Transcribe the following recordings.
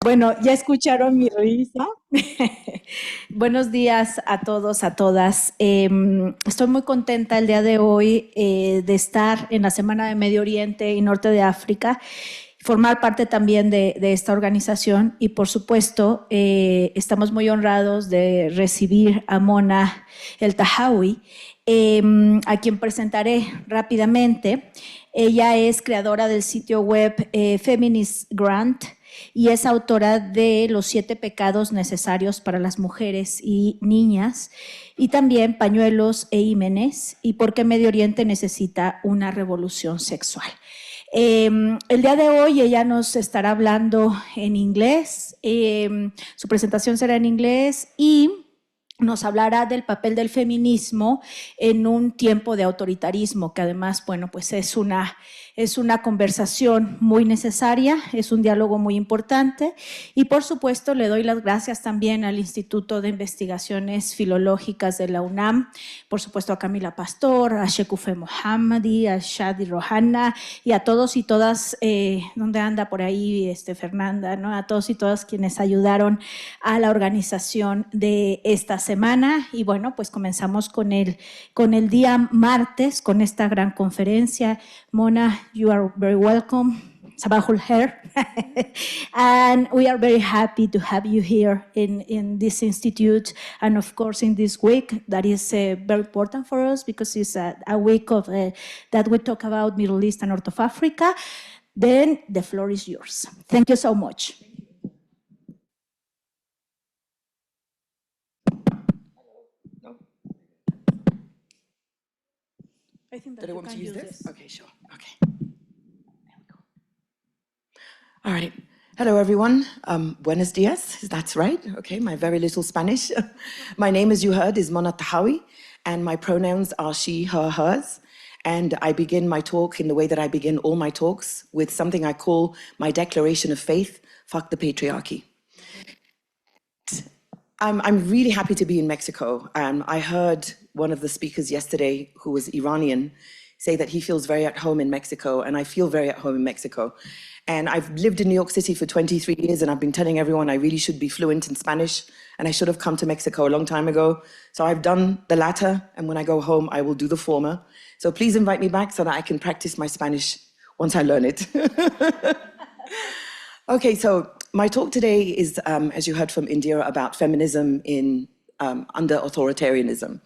Bueno, ya escucharon mi risa. Buenos días a todos, a todas. Estoy muy contenta el día de hoy de estar en la Semana de Medio Oriente y Norte de África, formar parte también de esta organización y por supuesto estamos muy honrados de recibir a Mona Eltahawy, a quien presentaré rápidamente. Ella es creadora del sitio web Feminist Grant y es autora de Los 7 pecados necesarios para las mujeres y niñas, y también Pañuelos e Ímenes, y por qué Medio Oriente necesita una revolución sexual. El día de hoy ella nos estará hablando en inglés, su presentación será en inglés y nos hablará del papel del feminismo en un tiempo de autoritarismo, que además, bueno, pues es una conversación muy necesaria, es un diálogo muy importante y por supuesto le doy las gracias también al Instituto de Investigaciones Filológicas de la UNAM, por supuesto a Camila Pastor, a Shekufe Mohammadi, a Shadi Rohanna y a todos y todas, ¿dónde anda por ahí Fernanda? ¿No? A todos y todas quienes ayudaron a la organización de esta semana y bueno, pues comenzamos con el día martes, con esta gran conferencia. Mona, you are very welcome. Sabahul Khair. And we are very happy to have you here in this institute and of course in this week that is very important for us because it's a week of that we talk about Middle East and North of Africa. Then the floor is yours. Thank you so much. I think that Did I want to use this? Okay, sure. Okay. There we go. All right. Hello, everyone. Buenos dias. That's right. Okay, my very little Spanish. My name, as you heard, is Mona Eltahawy, and my pronouns are she, her, hers. And I begin my talk in the way that I begin all my talks, with something I call my declaration of faith, fuck the patriarchy. I'm really happy to be in Mexico. I heard one of the speakers yesterday, who was Iranian, say that he feels very at home in Mexico, and I feel very at home in Mexico. And I've lived in New York City for 23 years, and I've been telling everyone I really should be fluent in Spanish, and I should have come to Mexico a long time ago. So I've done the latter, and when I go home, I will do the former. So please invite me back so that I can practice my Spanish once I learn it. Okay, so my talk today is, as you heard from Indira, about feminism under authoritarianism.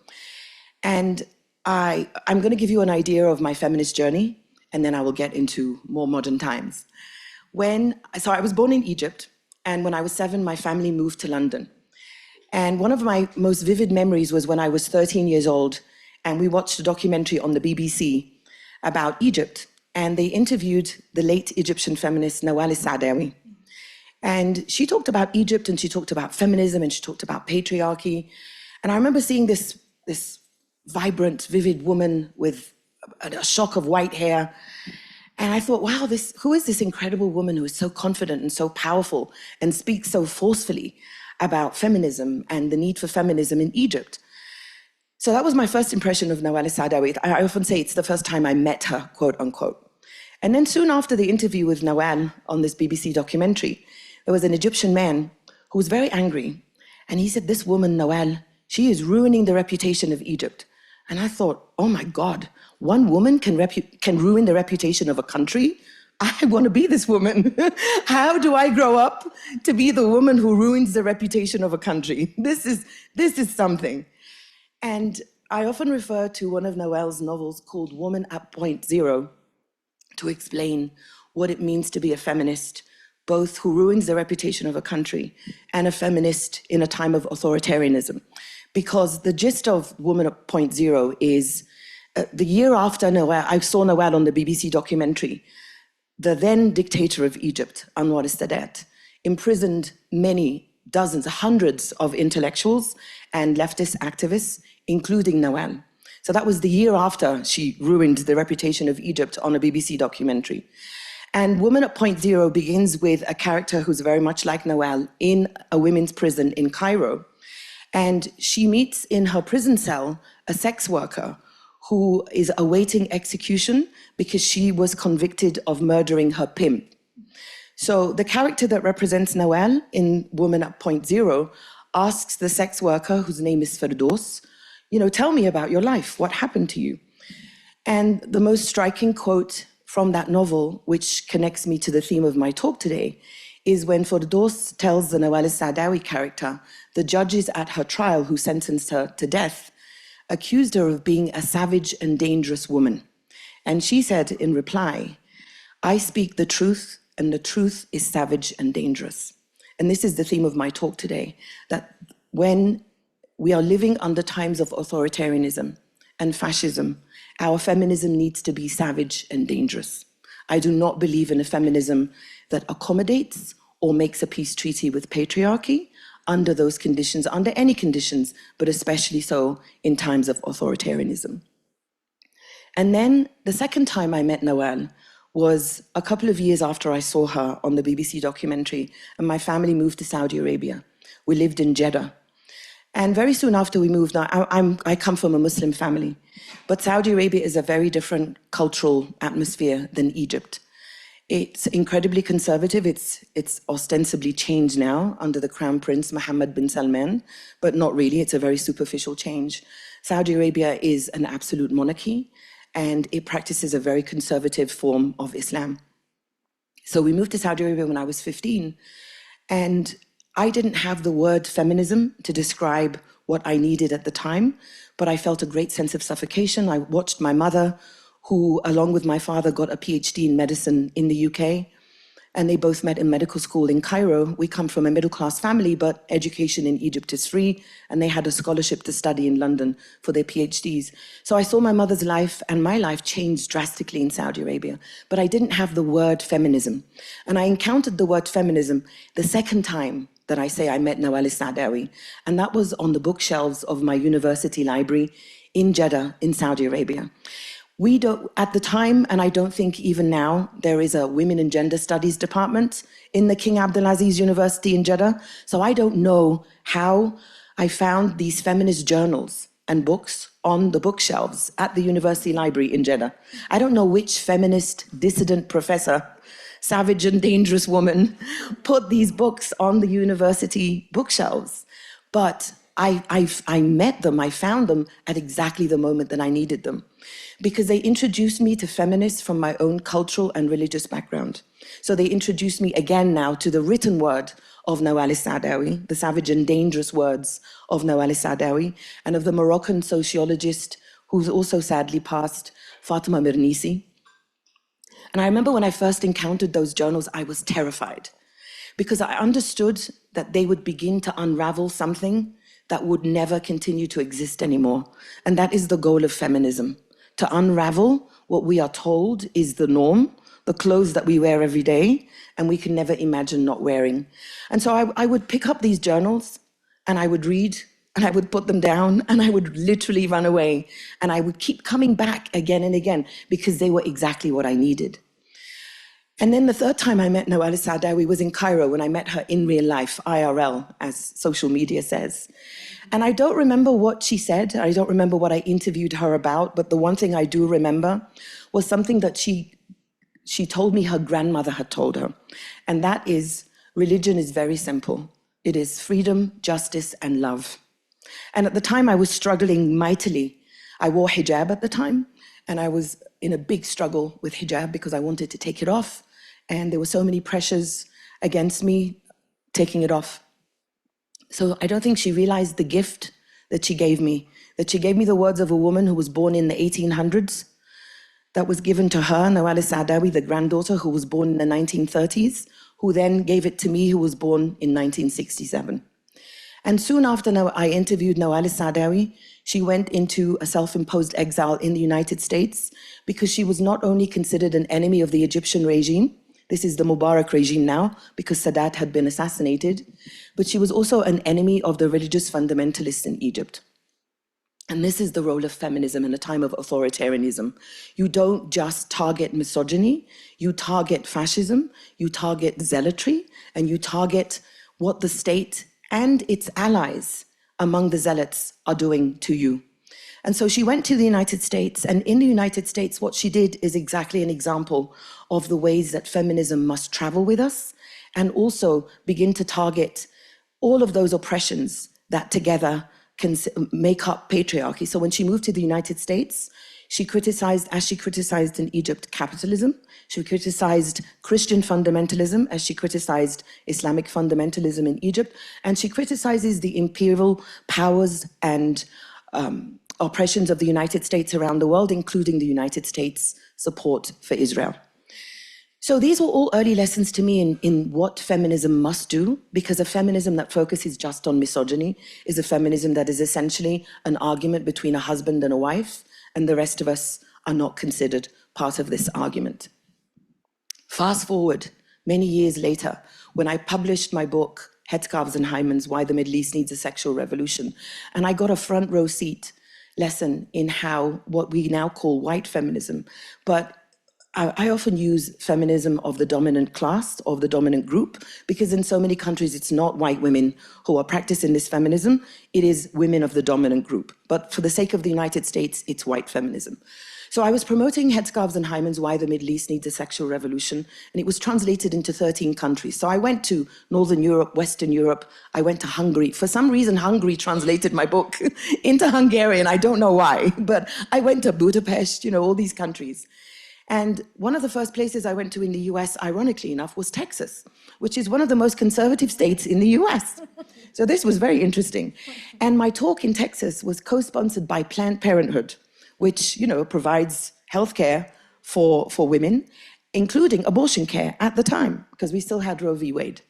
And I'm going to give you an idea of my feminist journey, and then I will get into more modern times. So I was born in Egypt, and when I was 7, my family moved to London. And one of my most vivid memories was when I was 13 years old, and we watched a documentary on the BBC about Egypt, and they interviewed the late Egyptian feminist Mona Eltahawy. And she talked about Egypt, and she talked about feminism, and she talked about patriarchy. And I remember seeing this vibrant, vivid woman with a shock of white hair. And I thought, wow, who is this incredible woman who is so confident and so powerful and speaks so forcefully about feminism and the need for feminism in Egypt? So that was my first impression of Mona Eltahawy. I often say it's the first time I met her, quote unquote. And then soon after the interview with Nawal on this BBC documentary, there was an Egyptian man who was very angry. And he said, this woman, Nawal, she is ruining the reputation of Egypt. And I thought, oh my God, one woman can ruin the reputation of a country? I want to be this woman. How do I grow up to be the woman who ruins the reputation of a country? This is something. And I often refer to one of Nawal's novels called Woman at Point Zero to explain what it means to be a feminist, both who ruins the reputation of a country and a feminist in a time of authoritarianism. Because the gist of Woman at Point Zero is the year after Nawal, I saw Nawal on the BBC documentary, the then dictator of Egypt, Anwar al-Sadat, imprisoned many, dozens, hundreds of intellectuals and leftist activists, including Nawal. So that was the year after she ruined the reputation of Egypt on a BBC documentary. And Woman at Point Zero begins with a character who's very much like Nawal in a women's prison in Cairo. And she meets in her prison cell a sex worker who is awaiting execution because she was convicted of murdering her pimp. So the character that represents Nawal in Woman at Point Zero asks the sex worker, whose name is Firdos, tell me about your life. What happened to you? And the most striking quote from that novel, which connects me to the theme of my talk today, is when Firdos tells the Nawal Saadawi character, the judges at her trial who sentenced her to death, accused her of being a savage and dangerous woman. And she said in reply, I speak the truth, and the truth is savage and dangerous. And this is the theme of my talk today, that when we are living under times of authoritarianism and fascism, our feminism needs to be savage and dangerous. I do not believe in a feminism that accommodates or makes a peace treaty with patriarchy under those conditions, under any conditions, but especially so in times of authoritarianism. And then the second time I met Nawal was a couple of years after I saw her on the BBC documentary, and my family moved to Saudi Arabia. We lived in Jeddah. And very soon after we moved, I come from a Muslim family, but Saudi Arabia is a very different cultural atmosphere than Egypt. It's incredibly conservative. It's ostensibly changed now under the Crown Prince Mohammed bin Salman, but not really. It's a very superficial change. Saudi Arabia is an absolute monarchy, and it practices a very conservative form of Islam. So we moved to Saudi Arabia when I was 15, and I didn't have the word feminism to describe what I needed at the time, but I felt a great sense of suffocation. I watched my mother, who, along with my father, got a PhD in medicine in the UK, and they both met in medical school in Cairo. We come from a middle-class family, but education in Egypt is free, and they had a scholarship to study in London for their PhDs. So I saw my mother's life and my life change drastically in Saudi Arabia, but I didn't have the word feminism. And I encountered the word feminism the second time that I say I met Nawal Saadawi, and that was on the bookshelves of my university library in Jeddah in Saudi Arabia. We don't, at the time, and I don't think even now, there is a Women and Gender Studies department in the King Abdulaziz University in Jeddah. So I don't know how I found these feminist journals and books on the bookshelves at the university library in Jeddah. I don't know which feminist dissident professor, savage and dangerous woman, put these books on the university bookshelves. But I met them, I found them at exactly the moment that I needed them, because they introduced me to feminists from my own cultural and religious background. So they introduced me again now to the written word of Nawal Saadawi, the savage and dangerous words of Nawal Saadawi, and of the Moroccan sociologist who's also sadly passed, Fatima Mernissi. And I remember when I first encountered those journals, I was terrified, because I understood that they would begin to unravel something that would never continue to exist anymore. And that is the goal of feminism, to unravel what we are told is the norm, the clothes that we wear every day, and we can never imagine not wearing. And so I would pick up these journals, and I would read, and I would put them down, and I would literally run away. And I would keep coming back again and again, because they were exactly what I needed. And then the third time I met Nawal Saadawi was in Cairo, when I met her in real life, IRL, as social media says. And I don't remember what she said. I don't remember what I interviewed her about. But the one thing I do remember was something that she told me her grandmother had told her. And that is, religion is very simple. It is freedom, justice, and love. And at the time I was struggling mightily. I wore hijab at the time, and I was in a big struggle with hijab because I wanted to take it off. And there were so many pressures against me taking it off. So I don't think she realized the gift that she gave me the words of a woman who was born in the 1800s, that was given to her, Nawal Saadawi, the granddaughter, who was born in the 1930s, who then gave it to me, who was born in 1967. And soon after I interviewed Nawal Saadawi, she went into a self-imposed exile in the United States, because she was not only considered an enemy of the Egyptian regime, this is the Mubarak regime now, because Sadat had been assassinated, but she was also an enemy of the religious fundamentalists in Egypt. And this is the role of feminism in a time of authoritarianism. You don't just target misogyny, you target fascism, you target zealotry, and you target what the state and its allies among the zealots are doing to you. And so she went to the United States, and in the United States, what she did is exactly an example of the ways that feminism must travel with us and also begin to target all of those oppressions that together can make up patriarchy. So when she moved to the United States, she criticized, as she criticized in Egypt, capitalism. She criticized Christian fundamentalism, as she criticized Islamic fundamentalism in Egypt. And she criticizes the imperial powers and oppressions of the United States around the world, including the United States' support for Israel. So these were all early lessons to me in what feminism must do, because a feminism that focuses just on misogyny is a feminism that is essentially an argument between a husband and a wife, and the rest of us are not considered part of this argument. Fast forward many years later, when I published my book, Headscarves and Hymens, Why the Middle East Needs a Sexual Revolution, and I got a front row seat lesson in how what we now call white feminism, but I often use feminism of the dominant class, of the dominant group, because in so many countries, it's not white women who are practicing this feminism, it is women of the dominant group. But for the sake of the United States, it's white feminism. So I was promoting Headscarves and Hymens, Why the Middle East Needs a Sexual Revolution, and it was translated into 13 countries. So I went to Northern Europe, Western Europe, I went to Hungary. For some reason, Hungary translated my book into Hungarian, I don't know why, but I went to Budapest, you know, all these countries. And one of the first places I went to in the US, ironically enough, was Texas, which is one of the most conservative states in the US. So this was very interesting. And my talk in Texas was co-sponsored by Planned Parenthood, which, you know, provides healthcare for women, including abortion care at the time, because we still had Roe v. Wade.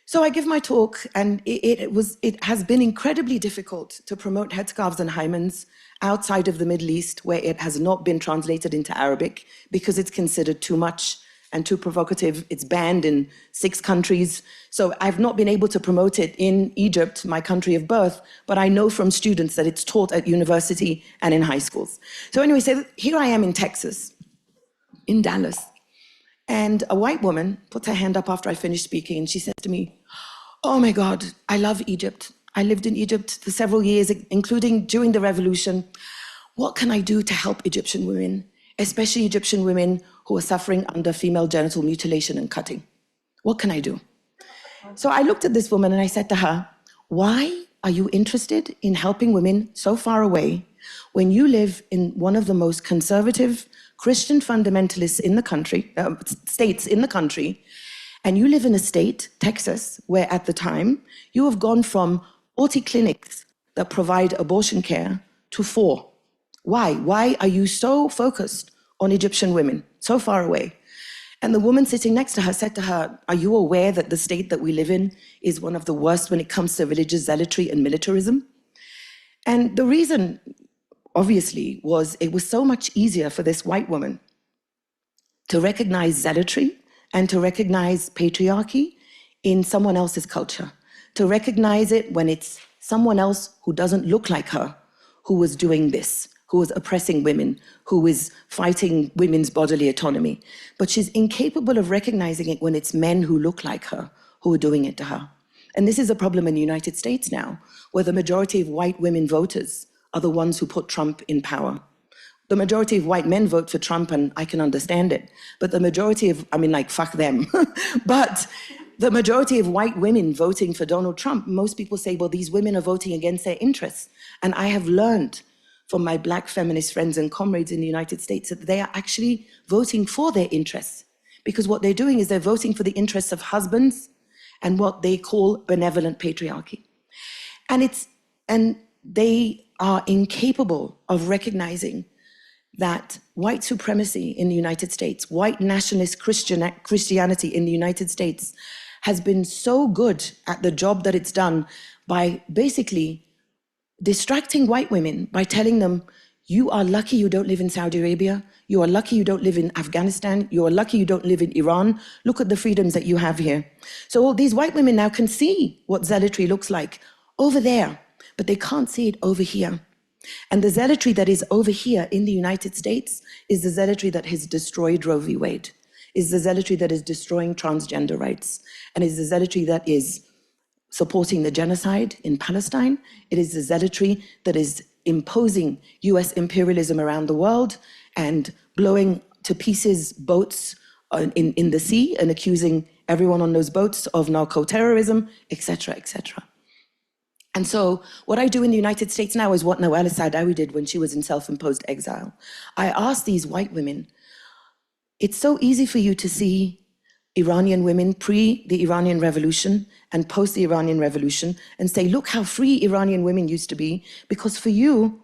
So I give my talk, and it has been incredibly difficult to promote Headscarves and Hymens outside of the Middle East, where it has not been translated into Arabic because it's considered too much and too provocative. It's banned in 6 countries. So I've not been able to promote it in Egypt, my country of birth, but I know from students that it's taught at university and in high schools. So anyway, so here I am in Texas, in Dallas. And a white woman put her hand up after I finished speaking, and she said to me, "Oh my God, I love Egypt. I lived in Egypt for several years, including during the revolution. What can I do to help Egyptian women, especially Egyptian women who are suffering under female genital mutilation and cutting? What can I do?" So I looked at this woman and I said to her, "Why are you interested in helping women so far away when you live in one of the most conservative Christian fundamentalists in the country, states in the country, and you live in a state, Texas, where at the time you have gone from 40 clinics that provide abortion care to 4. Why? Why are you so focused on Egyptian women so far away?" And the woman sitting next to her said to her, "Are you aware that the state that we live in is one of the worst when it comes to religious zealotry and militarism?" And the reason, obviously, was it was so much easier for this white woman to recognize zealotry and to recognize patriarchy in someone else's culture, to recognize it when it's someone else who doesn't look like her who was doing this, who was oppressing women, who is fighting women's bodily autonomy. But she's incapable of recognizing it when it's men who look like her who are doing it to her. And this is a problem in the United States now, where the majority of white women voters are the ones who put Trump in power. The majority of white men vote for Trump, and I can understand it. But the majority of, I mean, like, fuck them. But the majority of white women voting for Donald Trump, most people say, well, these women are voting against their interests. And I have learned from my Black feminist friends and comrades in the United States that they are actually voting for their interests. Because what they're doing is they're voting for the interests of husbands and what they call benevolent patriarchy. And they are incapable of recognizing that white supremacy in the United States, white nationalist Christianity in the United States has been so good at the job that it's done by basically distracting white women by telling them, you are lucky you don't live in Saudi Arabia, you are lucky you don't live in Afghanistan, you are lucky you don't live in Iran, look at the freedoms that you have here. So all these white women now can see what zealotry looks like over there, but they can't see it over here. And the zealotry that is over here in the United States is the zealotry that has destroyed Roe v. Wade, is the zealotry that is destroying transgender rights, and is the zealotry that is supporting the genocide in Palestine. It is the zealotry that is imposing US imperialism around the world and blowing to pieces boats in the sea and accusing everyone on those boats of narco-terrorism, etc., etc. And so what I do in the United States now is what Mona Eltahawy did when she was in self-imposed exile. I ask these white women, it's so easy for you to see Iranian women pre the Iranian Revolution and post the Iranian Revolution and say, look how free Iranian women used to be, because for you,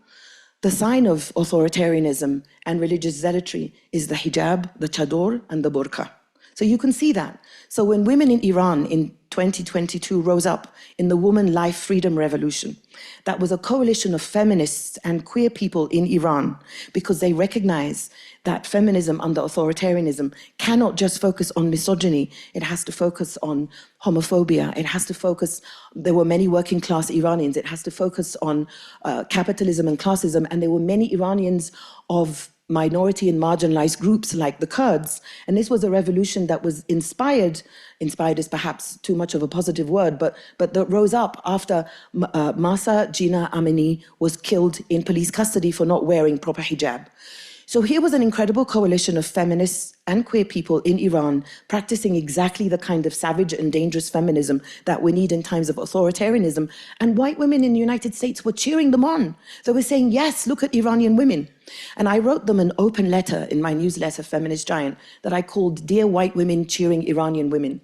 the sign of authoritarianism and religious zealotry is the hijab, the chador, and the burqa. So you can see that. So when women in Iran in 2022 rose up in the Woman Life Freedom Revolution, that was a coalition of feminists and queer people in Iran, because they recognize that feminism under authoritarianism cannot just focus on misogyny. It has to focus on homophobia. It has to focus, there were many working class Iranians. It has to focus on capitalism and classism. And there were many Iranians of minority and marginalized groups like the Kurds. And this was a revolution that was inspired is perhaps too much of a positive word, but that rose up after Mahsa Jina Amini was killed in police custody for not wearing proper hijab. So here was an incredible coalition of feminists and queer people in Iran practicing exactly the kind of savage and dangerous feminism that we need in times of authoritarianism. And white women in the United States were cheering them on. They were saying, yes, look at Iranian women. And I wrote them an open letter in my newsletter, Feminist Giant, that I called Dear White Women Cheering Iranian Women.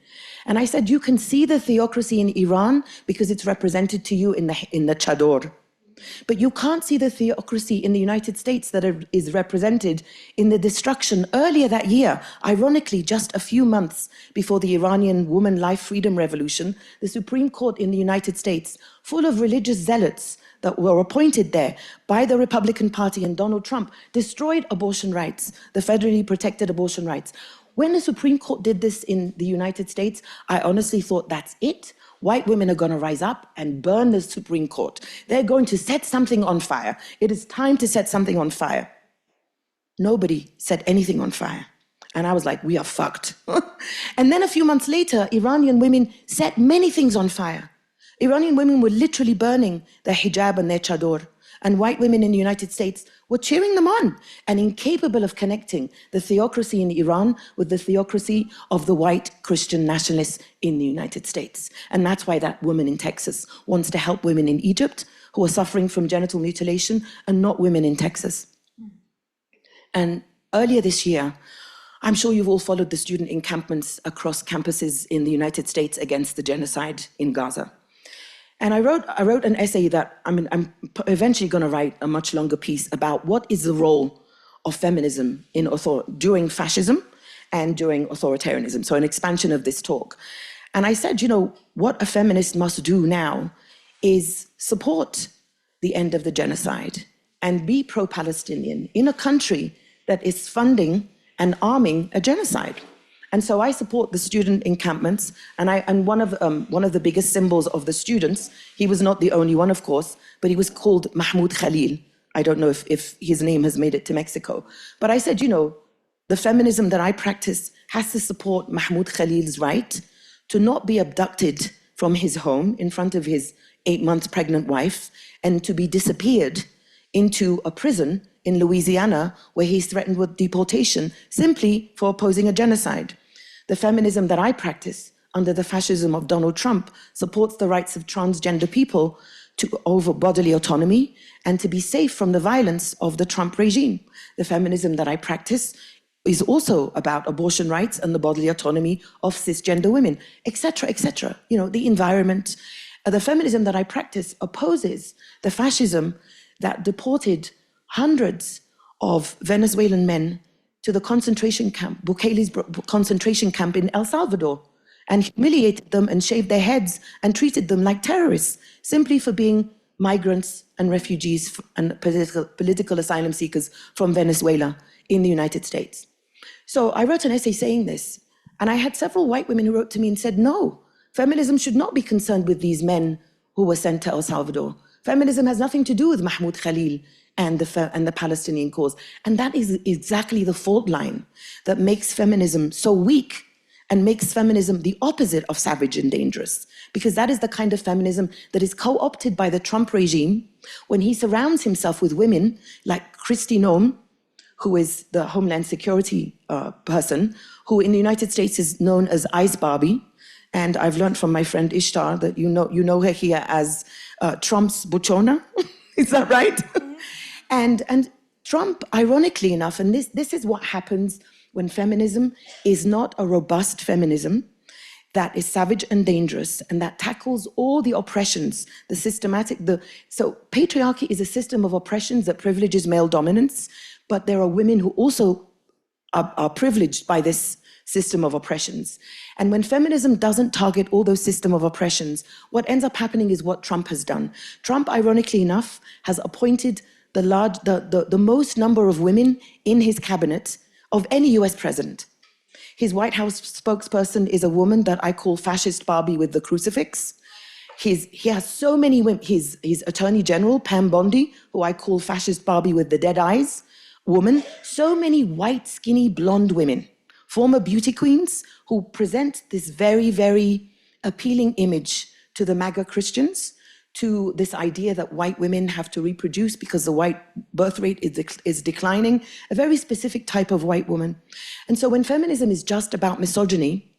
And I said, you can see the theocracy in Iran because it's represented to you in the chador. But you can't see the theocracy in the United States that is represented in the destruction earlier that year. Ironically, just a few months before the Iranian Woman Life Freedom Revolution, the Supreme Court in the United States, full of religious zealots that were appointed there by the Republican Party and Donald Trump, destroyed abortion rights, the federally protected abortion rights. When the Supreme Court did this in the United States, I honestly thought, that's it. White women are going to rise up and burn the Supreme Court. They're going to set something on fire. It is time to set something on fire. Nobody set anything on fire. And I was like, we are fucked. And then a few months later, Iranian women set many things on fire. Iranian women were literally burning their hijab and their chador. And white women in the United States were cheering them on and incapable of connecting the theocracy in Iran with the theocracy of the white Christian nationalists in the United States. And that's why that woman in Texas wants to help women in Egypt who are suffering from genital mutilation and not women in Texas. And earlier this year, I'm sure you've all followed the student encampments across campuses in the United States against the genocide in Gaza. And I wrote an essay that I'm eventually going to write a much longer piece about what is the role of feminism during fascism and during authoritarianism, so an expansion of this talk. And I said, you know, what a feminist must do now is support the end of the genocide and be pro-Palestinian in a country that is funding and arming a genocide. And so I support the student encampments, and one of the biggest symbols of the students, he was not the only one, of course, but he was called Mahmoud Khalil. I don't know if his name has made it to Mexico. But I said, you know, the feminism that I practice has to support Mahmoud Khalil's right to not be abducted from his home in front of his 8-month pregnant wife and to be disappeared into a prison in Louisiana where he's threatened with deportation simply for opposing a genocide. The feminism that I practice under the fascism of Donald Trump supports the rights of transgender people over bodily autonomy and to be safe from the violence of the Trump regime. The feminism that I practice is also about abortion rights and the bodily autonomy of cisgender women, etc., etc. You know, the environment. The feminism that I practice opposes the fascism that deported hundreds of Venezuelan men to the concentration camp, Bukele's concentration camp in El Salvador, and humiliated them and shaved their heads and treated them like terrorists, simply for being migrants and refugees and political asylum seekers from Venezuela in the United States. So I wrote an essay saying this, and I had several white women who wrote to me and said, no, feminism should not be concerned with these men who were sent to El Salvador. Feminism has nothing to do with Mahmoud Khalil and the Palestinian cause. And that is exactly the fault line that makes feminism so weak and makes feminism the opposite of savage and dangerous, because that is the kind of feminism that is co-opted by the Trump regime when he surrounds himself with women like Kristi Noem, who is the Homeland Security person, who in the United States is known as Ice Barbie. And I've learned from my friend Ishtar that you know her here as Trump's buchona. Is that right? Mm-hmm. And Trump, ironically enough, and this is what happens when feminism is not a robust feminism that is savage and dangerous and that tackles all the oppressions, so patriarchy is a system of oppressions that privileges male dominance, but there are women who also are privileged by this system of oppressions. And when feminism doesn't target all those system of oppressions, what ends up happening is what Trump has done. Trump, ironically enough, has appointed the most number of women in his cabinet of any US president. His White House spokesperson is a woman that I call fascist Barbie with the crucifix. He has so many women. His Attorney General, Pam Bondi, who I call fascist Barbie with the dead eyes woman. So many white, skinny, blonde women, former beauty queens who present this very, very appealing image to the MAGA Christians, to this idea that white women have to reproduce because the white birth rate is declining, a very specific type of white woman. And so when feminism is just about misogyny,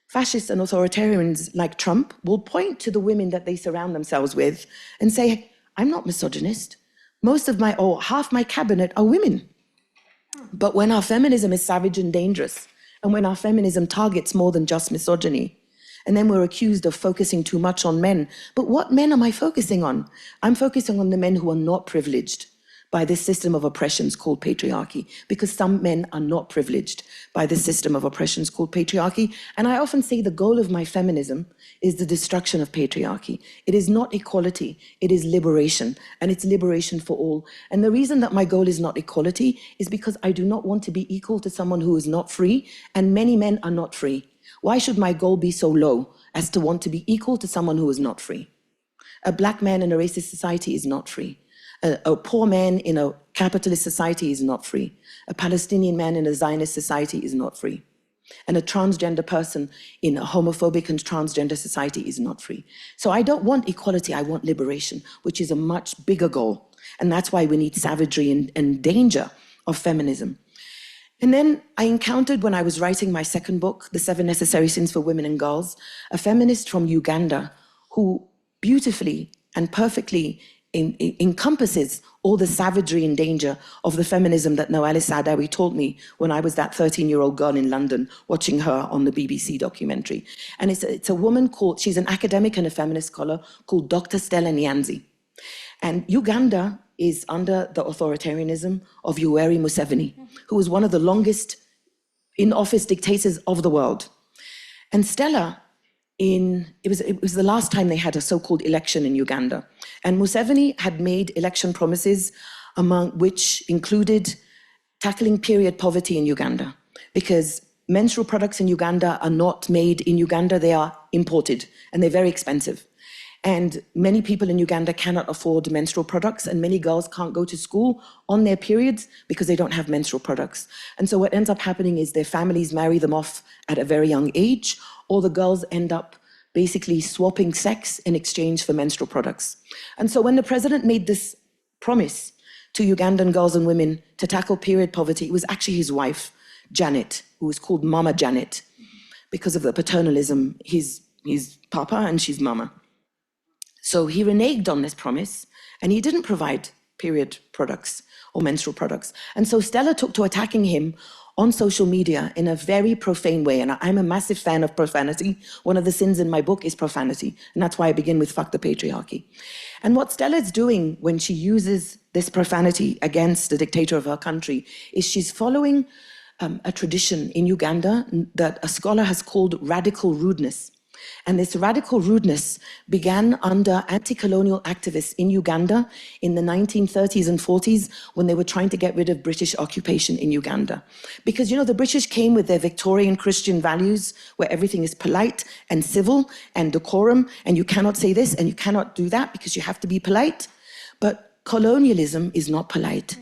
fascists and authoritarians like Trump will point to the women that they surround themselves with and say, I'm not misogynist. Half my cabinet are women. But when our feminism is savage and dangerous, and when our feminism targets more than just misogyny, and then we're accused of focusing too much on men. But what men am I focusing on? I'm focusing on the men who are not privileged by this system of oppressions called patriarchy, because some men are not privileged by this system of oppressions called patriarchy. And I often say the goal of my feminism is the destruction of patriarchy. It is not equality, it is liberation, and it's liberation for all. And the reason that my goal is not equality is because I do not want to be equal to someone who is not free, and many men are not free. Why should my goal be so low as to want to be equal to someone who is not free? A black man in a racist society is not free. A poor man in a capitalist society is not free. A Palestinian man in a Zionist society is not free. And a transgender person in a homophobic and transgender society is not free. So I don't want equality, I want liberation, which is a much bigger goal. And that's why we need savagery and danger of feminism. And then I encountered, when I was writing my second book, The 7 Necessary Sins for Women and Girls, a feminist from Uganda who beautifully and perfectly encompasses all the savagery and danger of the feminism that Mona Eltahawy told me when I was that 13-year-old girl in London watching her on the BBC documentary. And it's a woman she's an academic and a feminist scholar called Dr. Stella Nyanzi. And Uganda is under the authoritarianism of Yoweri Museveni, who was one of the longest in-office dictators of the world. And Stella, it was the last time they had a so-called election in Uganda. And Museveni had made election promises, among which included tackling period poverty in Uganda, because menstrual products in Uganda are not made in Uganda, they are imported, and they're very expensive. And many people in Uganda cannot afford menstrual products, and many girls can't go to school on their periods because they don't have menstrual products. And so what ends up happening is their families marry them off at a very young age, or the girls end up basically swapping sex in exchange for menstrual products. And so when the president made this promise to Ugandan girls and women to tackle period poverty, it was actually his wife, Janet, who was called Mama Janet, because of the paternalism. He's Papa and she's Mama. So he reneged on this promise, and he didn't provide period products or menstrual products. And so Stella took to attacking him on social media in a very profane way. And I'm a massive fan of profanity. One of the sins in my book is profanity. And that's why I begin with fuck the patriarchy. And what Stella is doing when she uses this profanity against the dictator of her country is she's following a tradition in Uganda that a scholar has called radical rudeness. And this radical rudeness began under anti-colonial activists in Uganda in the 1930s and 40s when they were trying to get rid of British occupation in Uganda. Because, you know, the British came with their Victorian Christian values where everything is polite and civil and decorum, and you cannot say this and you cannot do that because you have to be polite. But colonialism is not polite,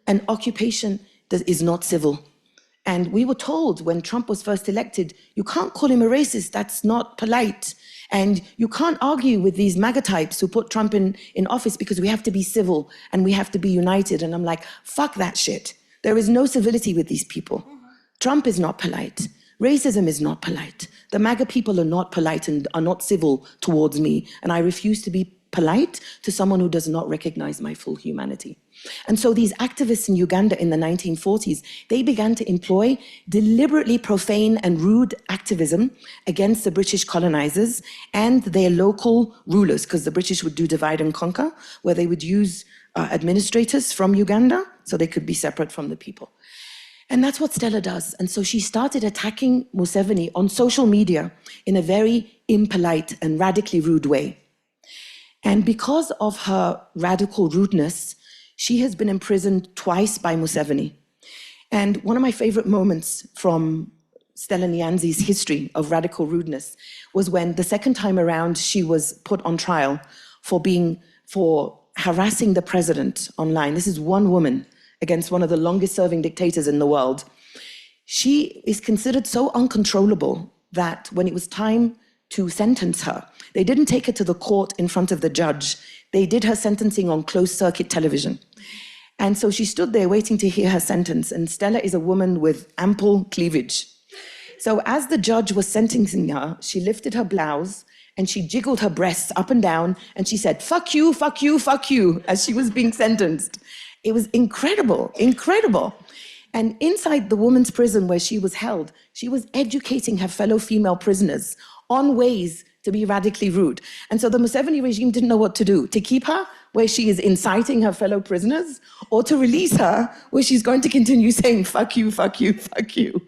and occupation is not civil. And we were told when Trump was first elected, you can't call him a racist, that's not polite. And you can't argue with these MAGA types who put Trump in office because we have to be civil and we have to be united. And I'm like, fuck that shit. There is no civility with these people. Trump is not polite. Racism is not polite. The MAGA people are not polite and are not civil towards me. And I refuse to be polite to someone who does not recognize my full humanity. And so these activists in Uganda in the 1940s, they began to employ deliberately profane and rude activism against the British colonizers and their local rulers, because the British would do divide and conquer, where they would use administrators from Uganda so they could be separate from the people. And that's what Stella does. And so she started attacking Museveni on social media in a very impolite and radically rude way. And because of her radical rudeness, she has been imprisoned twice by Museveni. And one of my favorite moments from Stella Nyanzi's history of radical rudeness was when the second time around she was put on trial for harassing the president online. This is one woman against one of the longest serving dictators in the world. She is considered so uncontrollable that when it was time to sentence her, they didn't take her to the court in front of the judge. They did her sentencing on closed circuit television. And so she stood there waiting to hear her sentence. And Stella is a woman with ample cleavage. So as the judge was sentencing her, she lifted her blouse and she jiggled her breasts up and down. And she said, fuck you, fuck you, fuck you, as she was being sentenced. It was incredible, incredible. And inside the women's prison where she was held, she was educating her fellow female prisoners on ways to be radically rude. And so the Museveni regime didn't know what to do, to keep her where she is inciting her fellow prisoners, or to release her where she's going to continue saying, fuck you, fuck you, fuck you.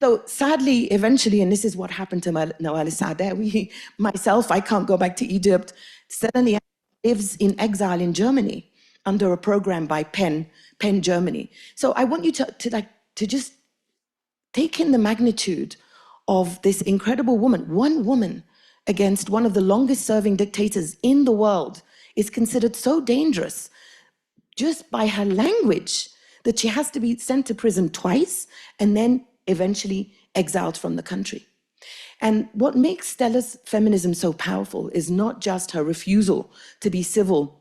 So sadly, eventually, and this is what happened to Noel Sadewi, myself, I can't go back to Egypt. Suddenly lives in exile in Germany under a program by PEN Germany. So I want you to just take in the magnitude of this incredible woman. One woman against one of the longest serving dictators in the world is considered so dangerous just by her language that she has to be sent to prison twice and then eventually exiled from the country. And what makes Stella's feminism so powerful is not just her refusal to be civil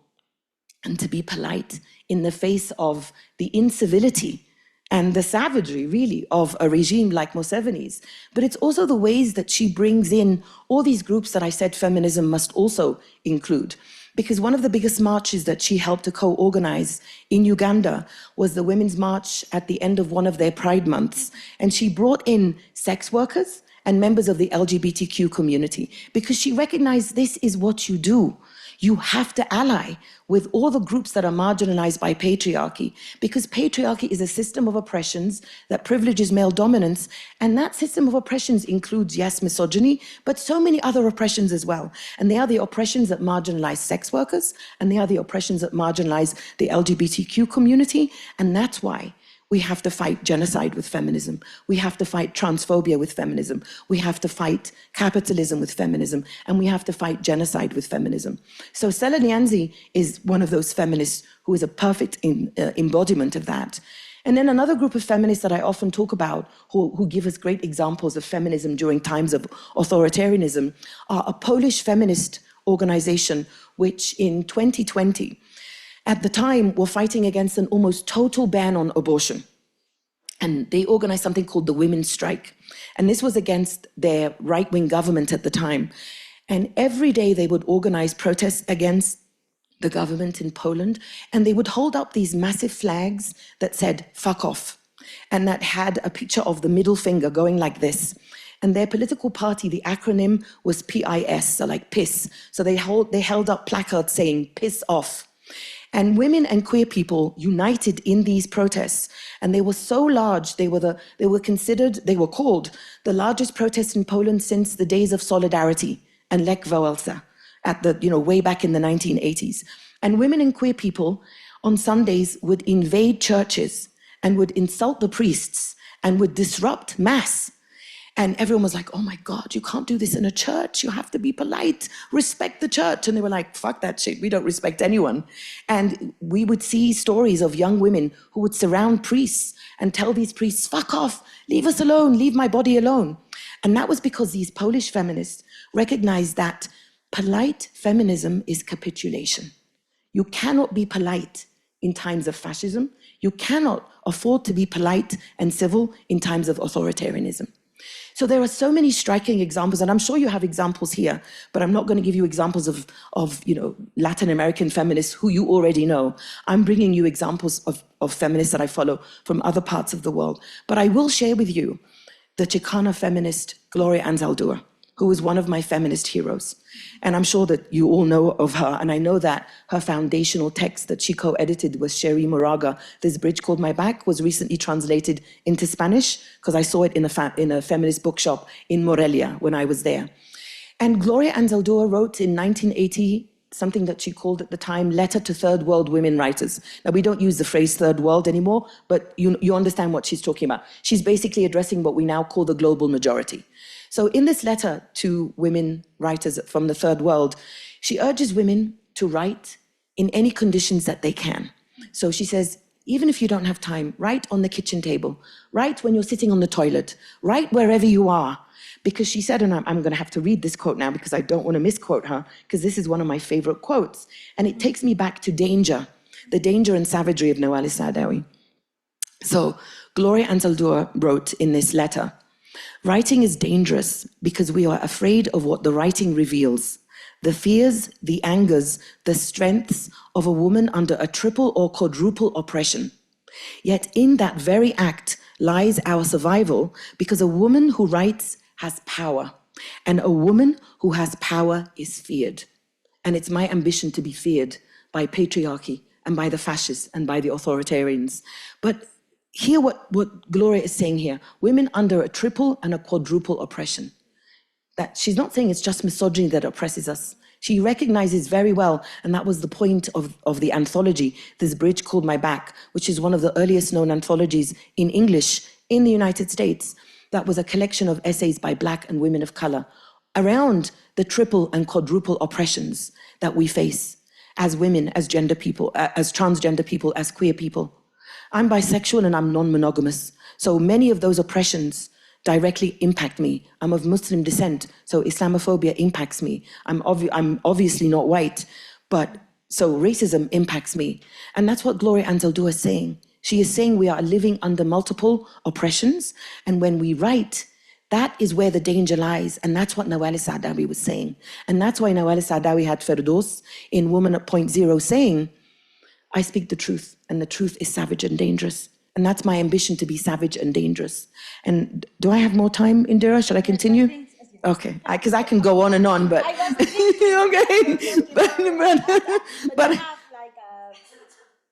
and to be polite in the face of the incivility and the savagery, really, of a regime like Museveni's, but it's also the ways that she brings in all these groups that I said feminism must also include. Because one of the biggest marches that she helped to co-organize in Uganda was the Women's March at the end of one of their Pride months. And she brought in sex workers and members of the LGBTQ community because she recognized this is what you do. You have to ally with all the groups that are marginalized by patriarchy, because patriarchy is a system of oppressions that privileges male dominance, and that system of oppressions includes, yes, misogyny, but so many other oppressions as well. And they are the oppressions that marginalize sex workers, and they are the oppressions that marginalize the LGBTQ community, and that's why we have to fight genocide with feminism. We have to fight transphobia with feminism. We have to fight capitalism with feminism. And we have to fight genocide with feminism. So Stella Nyanzi is one of those feminists who is a perfect embodiment of that. And then another group of feminists that I often talk about, who give us great examples of feminism during times of authoritarianism, are a Polish feminist organization, which in 2020, at the time, were fighting against an almost total ban on abortion. And they organized something called the Women's Strike. And this was against their right-wing government at the time. And every day they would organize protests against the government in Poland. And they would hold up these massive flags that said, fuck off. And that had a picture of the middle finger going like this. And their political party, the acronym was PIS, so like piss. So they held up placards saying, piss off. And women and queer people united in these protests, and they were so large, they were called the largest protest in Poland since the days of Solidarity and Lech Wałęsa at way back in the 1980s. And women and queer people on Sundays would invade churches and would insult the priests and would disrupt mass. And everyone was like, oh my God, you can't do this in a church. You have to be polite, respect the church. And they were like, fuck that shit, we don't respect anyone. And we would see stories of young women who would surround priests and tell these priests, fuck off, leave us alone, leave my body alone. And that was because these Polish feminists recognized that polite feminism is capitulation. You cannot be polite in times of fascism. You cannot afford to be polite and civil in times of authoritarianism. So there are so many striking examples, and I'm sure you have examples here, but I'm not going to give you examples of Latin American feminists who you already know. I'm bringing you examples of feminists that I follow from other parts of the world. But I will share with you the Chicana feminist Gloria Anzaldúa, who was one of my feminist heroes. And I'm sure that you all know of her, and I know that her foundational text that she co-edited with Sherry Moraga, This Bridge Called My Back, was recently translated into Spanish, because I saw it in a feminist bookshop in Morelia when I was there. And Gloria Anzaldúa wrote in 1980 something that she called at the time, Letter to Third World Women Writers. Now, we don't use the phrase third world anymore, but you understand what she's talking about. She's basically addressing what we now call the global majority. So in this letter to women writers from the third world, she urges women to write in any conditions that they can. So she says, even if you don't have time, write on the kitchen table, write when you're sitting on the toilet, write wherever you are. Because she said, and I'm going to have to read this quote now because I don't want to misquote her, because this is one of my favorite quotes. And it takes me back to danger, the danger and savagery of Mona Eltahawy. So Gloria Anzaldúa wrote in this letter, writing is dangerous because we are afraid of what the writing reveals, the fears, the angers, the strengths of a woman under a triple or quadruple oppression. Yet in that very act lies our survival, because a woman who writes has power, and a woman who has power is feared. And it's my ambition to be feared by patriarchy and by the fascists and by the authoritarians. But hear what Gloria is saying here. Women under a triple and a quadruple oppression. That she's not saying it's just misogyny that oppresses us. She recognizes very well, and that was the point of the anthology, This Bridge Called My Back, which is one of the earliest known anthologies in English in the United States. That was a collection of essays by Black and women of color around the triple and quadruple oppressions that we face as women, as gender people, as transgender people, as queer people. I'm bisexual and I'm non-monogamous. So many of those oppressions directly impact me. I'm of Muslim descent, so Islamophobia impacts me. I'm obviously not white, but so racism impacts me. And that's what Gloria Anzaldúa is saying. She is saying we are living under multiple oppressions, and when we write, that is where the danger lies, and that's what Mona Eltahawy was saying. And that's why Mona Eltahawy had Ferdows in Woman at Point Zero saying, I speak the truth, and the truth is savage and dangerous. And that's my ambition, to be savage and dangerous. And do I have more time, Indira? Should I continue? Okay, because I can go on and on, but okay. But have like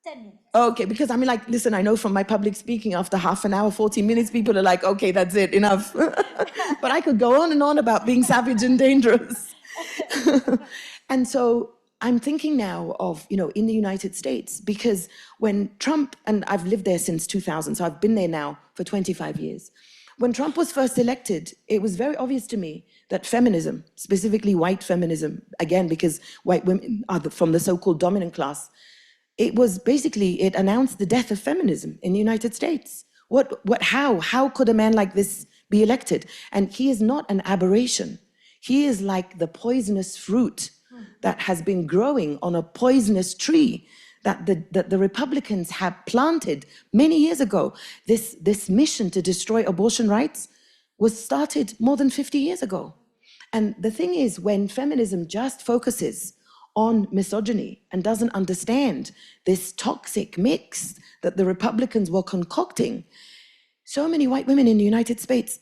10 minutes. Okay, because I mean, like, listen, I know from my public speaking, after half an hour, 40 minutes, people are like, okay, that's it, enough. But I could go on and on about being savage and dangerous. And so I'm thinking now of, in the United States, because when Trump, and I've lived there since 2000, so I've been there now for 25 years. When Trump was first elected, it was very obvious to me that feminism, specifically white feminism, again, because white women are from the so-called dominant class, it announced the death of feminism in the United States. How could a man like this be elected? And he is not an aberration. He is like the poisonous fruit that has been growing on a poisonous tree that the Republicans have planted many years ago. This mission to destroy abortion rights was started more than 50 years ago. And the thing is, when feminism just focuses on misogyny and doesn't understand this toxic mix that the Republicans were concocting, so many white women in the United States,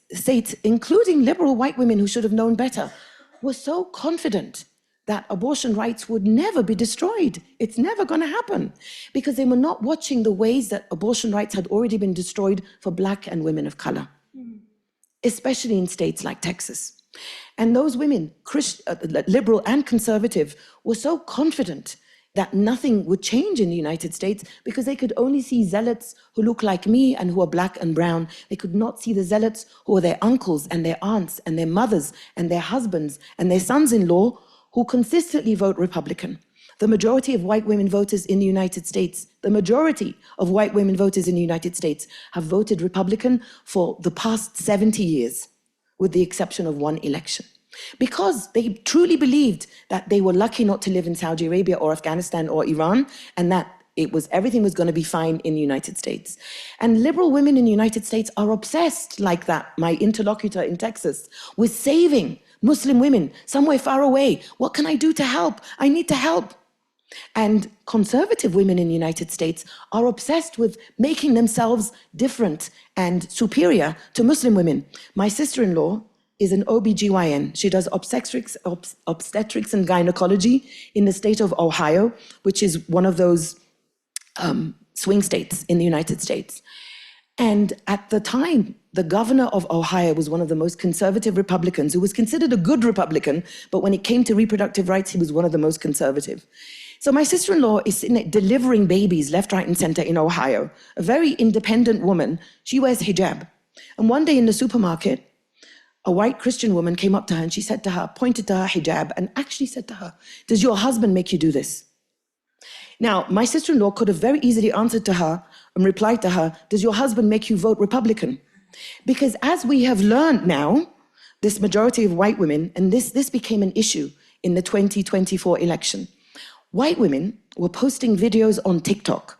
including liberal white women who should have known better, were so confident that abortion rights would never be destroyed. It's never going to happen, because they were not watching the ways that abortion rights had already been destroyed for Black and women of color, especially in states like Texas. And those women, liberal and conservative, were so confident that nothing would change in the United States because they could only see zealots who look like me and who are black and brown. They could not see the zealots who are their uncles and their aunts and their mothers and their husbands and their sons-in-law who consistently vote Republican. The majority of white women voters in the United States, the majority of white women voters in the United States have voted Republican for the past 70 years, with the exception of one election. Because they truly believed that they were lucky not to live in Saudi Arabia or Afghanistan or Iran, and that everything was going to be fine in the United States. And liberal women in the United States are obsessed like that, my interlocutor in Texas, with saving Muslim women somewhere far away. What can I do to help? I need to help. And conservative women in the United States are obsessed with making themselves different and superior to Muslim women. My sister-in-law is an OBGYN. She does obstetrics and gynecology in the state of Ohio, which is one of those swing states in the United States. And at the time, the governor of Ohio was one of the most conservative Republicans, who was considered a good Republican, but when it came to reproductive rights, he was one of the most conservative. So my sister-in-law is delivering babies left, right, and center in Ohio. A very independent woman. She wears hijab. And one day in the supermarket, a white Christian woman came up to her and she said to her, pointed to her hijab and actually said to her, "Does your husband make you do this?" Now, my sister-in-law could have very easily answered to her and replied to her, "Does your husband make you vote Republican?" Because as we have learned now, this majority of white women, and this became an issue in the 2024 election, white women were posting videos on TikTok,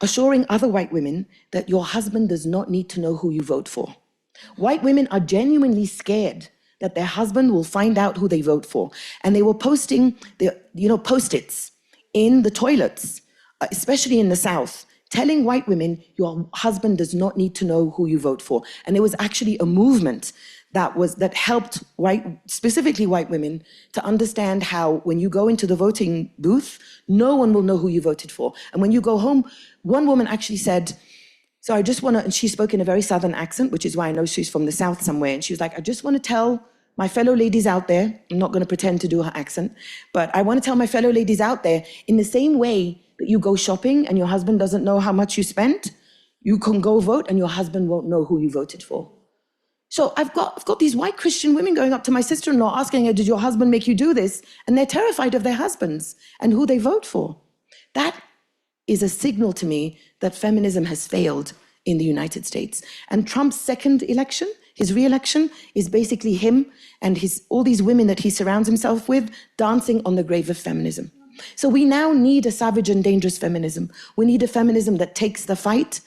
assuring other white women that your husband does not need to know who you vote for. White women are genuinely scared that their husband will find out who they vote for. And they were posting Post-its in the toilets, especially in the South, telling white women, your husband does not need to know who you vote for. And there was actually a movement that helped specifically white women to understand how when you go into the voting booth, no one will know who you voted for. And when you go home, one woman actually said, so I just want to, and she spoke in a very Southern accent, which is why I know she's from the South somewhere. And she was like, I just want to tell my fellow ladies out there, I'm not going to pretend to do her accent, but I want to tell my fellow ladies out there, in the same way that you go shopping and your husband doesn't know how much you spent, you can go vote and your husband won't know who you voted for. So I've got these white Christian women going up to my sister-in-law asking her, did your husband make you do this? And they're terrified of their husbands and who they vote for. That is a signal to me that feminism has failed in the United States. And Trump's second election, his re-election, is basically him and all these women that he surrounds himself with dancing on the grave of feminism. So we now need a savage and dangerous feminism. We need a feminism that takes the fight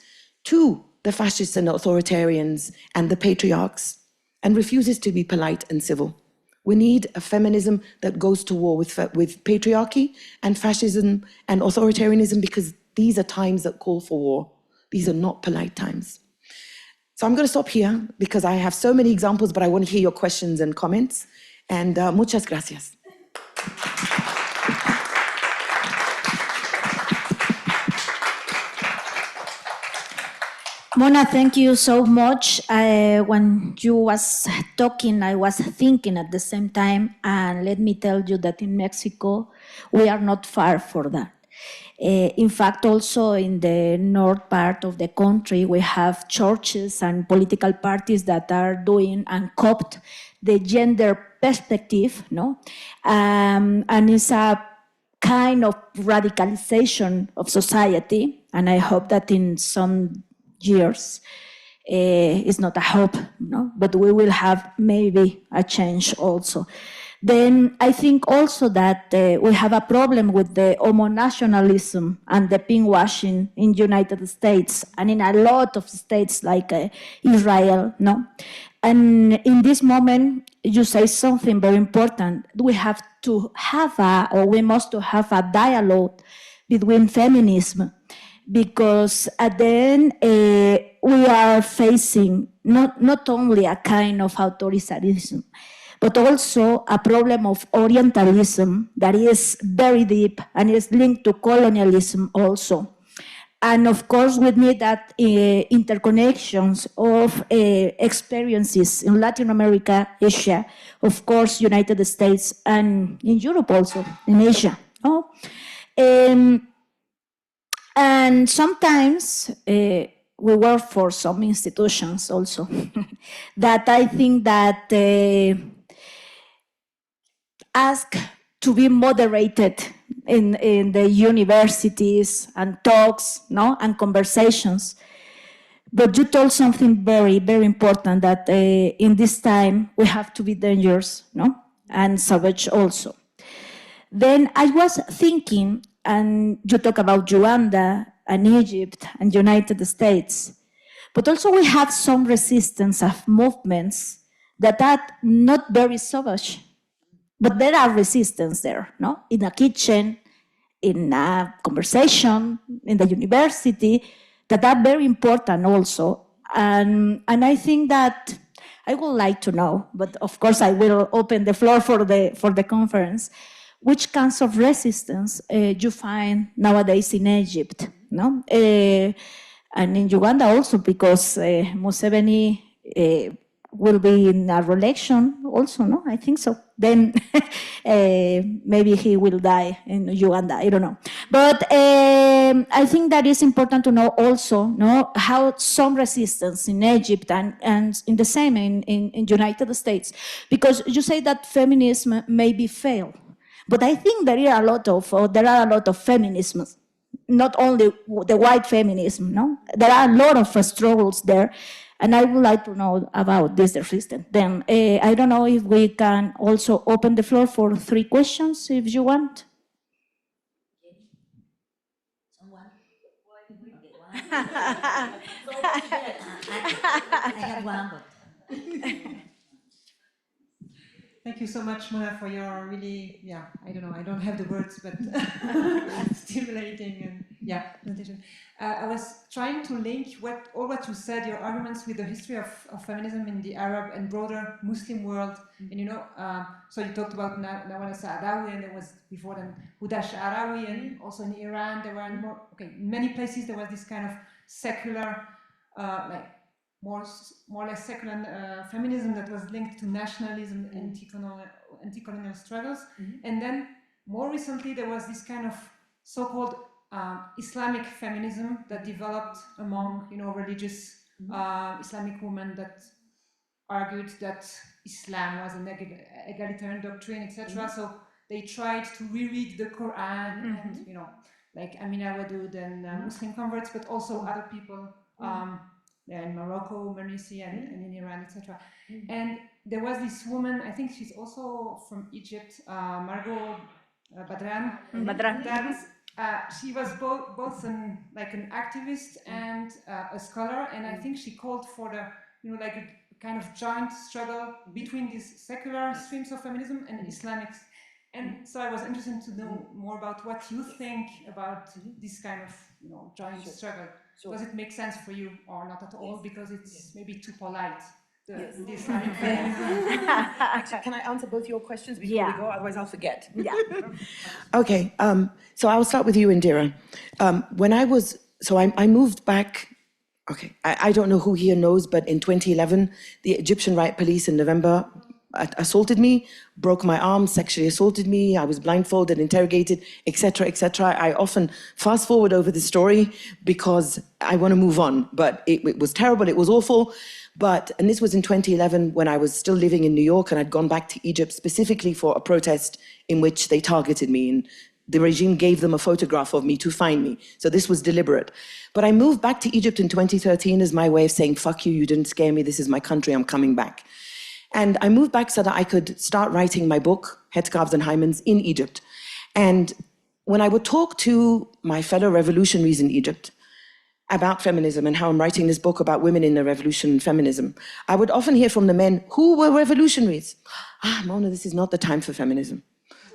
to the fascists and authoritarians and the patriarchs and refuses to be polite and civil. We need a feminism that goes to war with patriarchy and fascism and authoritarianism, because these are times that call for war. These are not polite times. So I'm going to stop here because I have so many examples, but I want to hear your questions and comments. And muchas gracias. Mona, thank you so much. When you was talking, I was thinking at the same time, and let me tell you that in Mexico, we are not far from that. In fact, also in the north part of the country, we have churches and political parties that are doing and copt the gender perspective, no? And it's a kind of radicalization of society, and I hope that in some years, it's not a hope, no? But we will have maybe a change also. Then I think also that we have a problem with the homonationalism and the pinkwashing in United States and in a lot of states like Israel, no? And in this moment, you say something very important. We have to have we must have a dialogue between feminism, because at the end, we are facing not only a kind of authoritarianism, but also a problem of Orientalism that is very deep and is linked to colonialism also. And of course, we need that interconnections of experiences in Latin America, Asia, of course, United States, and in Europe also, in Asia. Oh? And sometimes we work for some institutions also that I think that ask to be moderated in the universities and talks, no, and conversations. But you told something very, very important, that in this time we have to be dangerous, no, and savage also. Then I was thinking, and you talk about Uganda and Egypt and United States, but also we have some resistance of movements that are not very savage, but there are resistance there, no? In a kitchen, in a conversation, in the university, that are very important also. And I think that I would like to know, but of course I will open the floor for the conference, which kinds of resistance you find nowadays in Egypt, no? And in Uganda also, because Museveni will be in a re-election also, no? I think so. Then maybe he will die in Uganda, I don't know. But I think that is important to know also, no, how some resistance in Egypt and in the same in United States, because you say that feminism maybe fail, but I think there are a lot of feminisms, not only the white feminism, no? There are a lot of struggles there, and I would like to know about this resistance. Then I don't know if we can also open the floor for 3 questions, if you want. Someone? I have one, but... Thank you so much, Mona, for your really, I don't know, I don't have the words, but stimulating and, presentation. I was trying to link all what you said, your arguments, with the history of feminism in the Arab and broader Muslim world. And so you talked about Mona Eltahawy, and there was before them Huda Sha'arawi, and also in Iran there were in many places there was this kind of secular, more or less secular feminism that was linked to nationalism and anti-colonial struggles. And then more recently there was this kind of so-called Islamic feminism that developed among religious Islamic women that argued that Islam was an egalitarian doctrine, etc. So they tried to reread the Quran and like Amina Wadud and Muslim converts, but also other people in Morocco, Morisi, and in Iran, etc. And there was this woman, I think she's also from Egypt, Margot Badran. That she was both an activist and a scholar, and I think she called for the a kind of joint struggle between these secular streams of feminism and Islamics. And so I was interested to know more about what you think about this kind of joint struggle. Does it make sense for you or not at all? Because it's maybe too polite. The Islamic feminism. Actually, can I answer both your questions before we go? Otherwise, I'll forget. Yeah. Okay. So I'll start with you, Indira. I moved back. Okay. I don't know who here knows, but in 2011, the Egyptian riot police in November assaulted me, broke my arm, sexually assaulted me. I was blindfolded, interrogated, etc., etc. I often fast forward over the story because I want to move on, but it was terrible, it was awful. And this was in 2011 when I was still living in New York, and I'd gone back to Egypt specifically for a protest in which they targeted me, and the regime gave them a photograph of me to find me. So this was deliberate. But I moved back to Egypt in 2013 as my way of saying, fuck you, you didn't scare me, this is my country, I'm coming back. And I moved back so that I could start writing my book, Headscarves and Hymens, in Egypt. And when I would talk to my fellow revolutionaries in Egypt about feminism and how I'm writing this book about women in the revolution and feminism, I would often hear from the men who were revolutionaries. Mona, this is not the time for feminism.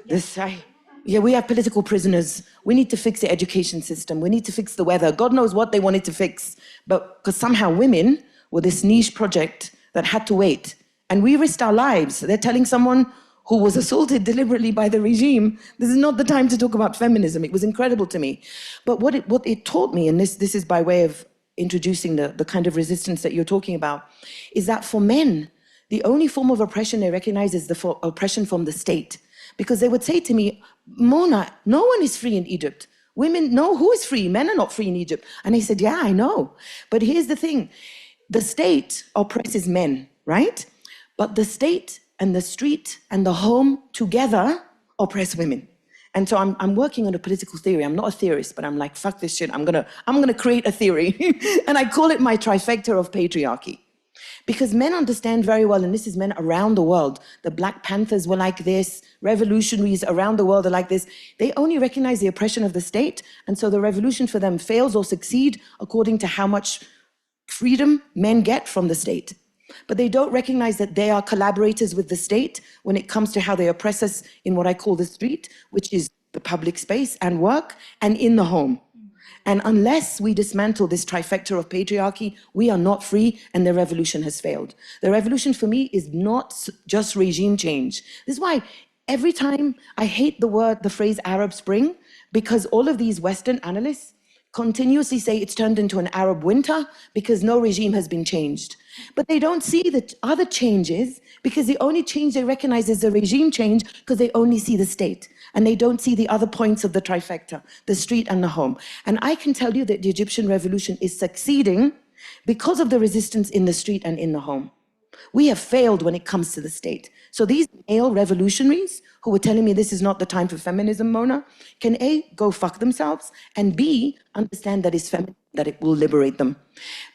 We have political prisoners. We need to fix the education system. We need to fix the weather. God knows what they wanted to fix. But because somehow women were this niche project that had to wait. And we risked our lives. They're telling someone who was assaulted deliberately by the regime, this is not the time to talk about feminism. It was incredible to me. But what it taught me, and this is by way of introducing the kind of resistance that you're talking about, is that for men, the only form of oppression they recognize is the oppression from the state. Because they would say to me, Mona, no one is free in Egypt. Women, no, who is free? Men are not free in Egypt. And I said, yeah, I know. But here's the thing. The state oppresses men, right? But the state and the street and the home together oppress women. And so I'm working on a political theory. I'm not a theorist, but I'm like, fuck this shit. I'm gonna create a theory. And I call it my trifecta of patriarchy. Because men understand very well, and this is men around the world, the Black Panthers were like this, revolutionaries around the world are like this. They only recognize the oppression of the state, and so the revolution for them fails or succeeds according to how much freedom men get from the state. But they don't recognize that they are collaborators with the state when it comes to how they oppress us in what I call the street, which is the public space and work, and in the home. And unless we dismantle this trifecta of patriarchy, we are not free, and the revolution has failed. The revolution for me is not just regime change. This is why every time I hate the phrase Arab Spring, because all of these Western analysts continuously say it's turned into an Arab winter because no regime has been changed. But they don't see the other changes, because the only change they recognize is the regime change, because they only see the state. And they don't see the other points of the trifecta, the street and the home. And I can tell you that the Egyptian revolution is succeeding because of the resistance in the street and in the home. We have failed when it comes to the state. So these male revolutionaries who were telling me this is not the time for feminism, Mona, can A, go fuck themselves, and B, understand that it's feminism, that it will liberate them.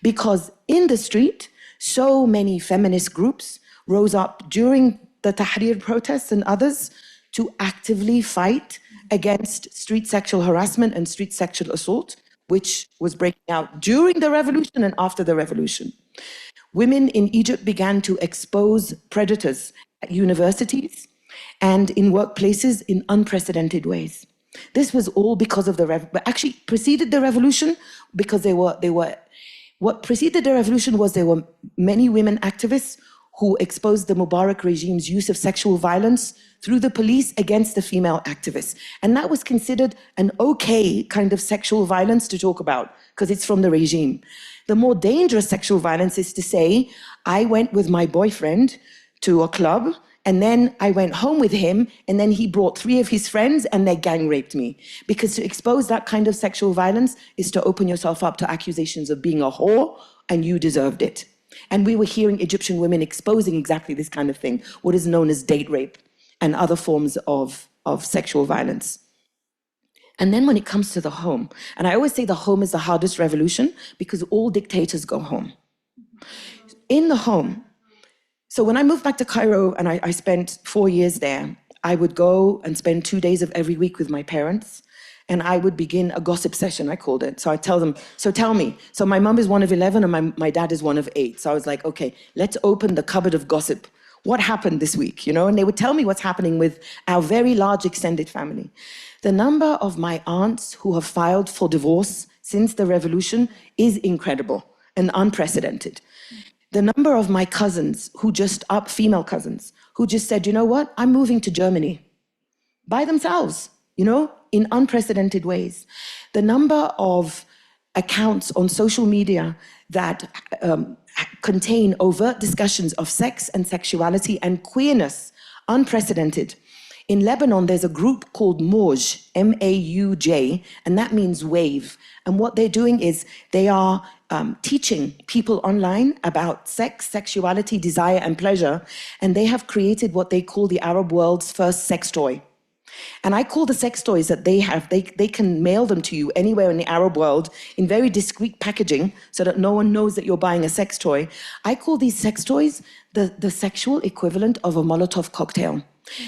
Because in the street, so many feminist groups rose up during the Tahrir protests and others to actively fight against street sexual harassment and street sexual assault, which was breaking out during the revolution and after the revolution. Women in Egypt began to expose predators at universities and in workplaces in unprecedented ways. This was all because of actually preceded the revolution, because what preceded the revolution was there were many women activists who exposed the Mubarak regime's use of sexual violence through the police against the female activists. And that was considered an okay kind of sexual violence to talk about, because it's from the regime. The more dangerous sexual violence is to say, I went with my boyfriend to a club, and then I went home with him, and then he brought 3 of his friends and they gang raped me. Because to expose that kind of sexual violence is to open yourself up to accusations of being a whore, and you deserved it. And we were hearing Egyptian women exposing exactly this kind of thing, what is known as date rape and other forms of sexual violence. And then when it comes to the home, and I always say the home is the hardest revolution because all dictators go home. In the home, so when I moved back to Cairo and I spent 4 years there, I would go and spend 2 days of every week with my parents, and I would begin a gossip session, I called it. So I tell them, so tell me. So my mom is one of 11 and my dad is one of 8. So I was like, okay, let's open the cupboard of gossip. What happened this week, you know? And they would tell me what's happening with our very large extended family. The number of my aunts who have filed for divorce since the revolution is incredible and unprecedented. The number of my cousins who female cousins, who just said, you know what, I'm moving to Germany by themselves, you know, in unprecedented ways. The number of accounts on social media that contain overt discussions of sex and sexuality and queerness, unprecedented. In Lebanon, there's a group called Mauj, M-A-U-J, and that means wave. And what they're doing is they are teaching people online about sex, sexuality, desire, and pleasure. And they have created what they call the Arab world's first sex toy. And I call the sex toys that they have, they can mail them to you anywhere in the Arab world in very discreet packaging so that no one knows that you're buying a sex toy. I call these sex toys the sexual equivalent of a Molotov cocktail.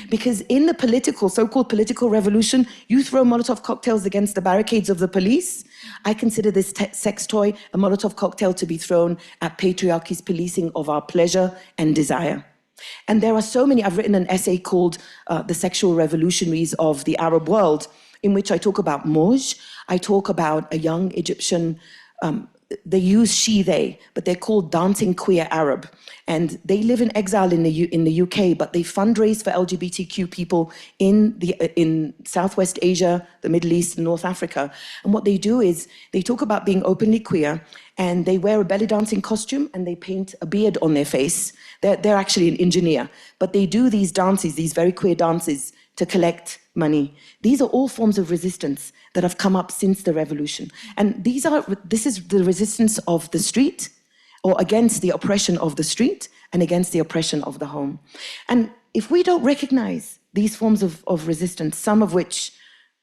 Because in the so-called political revolution, you throw Molotov cocktails against the barricades of the police. I consider this sex toy a Molotov cocktail to be thrown at patriarchy's policing of our pleasure and desire. And there are so many. I've written an essay called The Sexual Revolutionaries of the Arab World, in which I talk about Mauj. I talk about a young Egyptian, they use she, they, but they're called dancing queer Arab. and they live in exile in the UK, but they fundraise for LGBTQ people in Southwest Asia, the Middle East, and North Africa. And what they do is they talk about being openly queer, and they wear a belly dancing costume and they paint a beard on their face. They're actually an engineer, but they do these dances, these very queer dances, to collect money. These are all forms of resistance that have come up since the revolution. And this is the resistance of the street, or against the oppression of the street and against the oppression of the home. And if we don't recognize these forms of resistance, some of which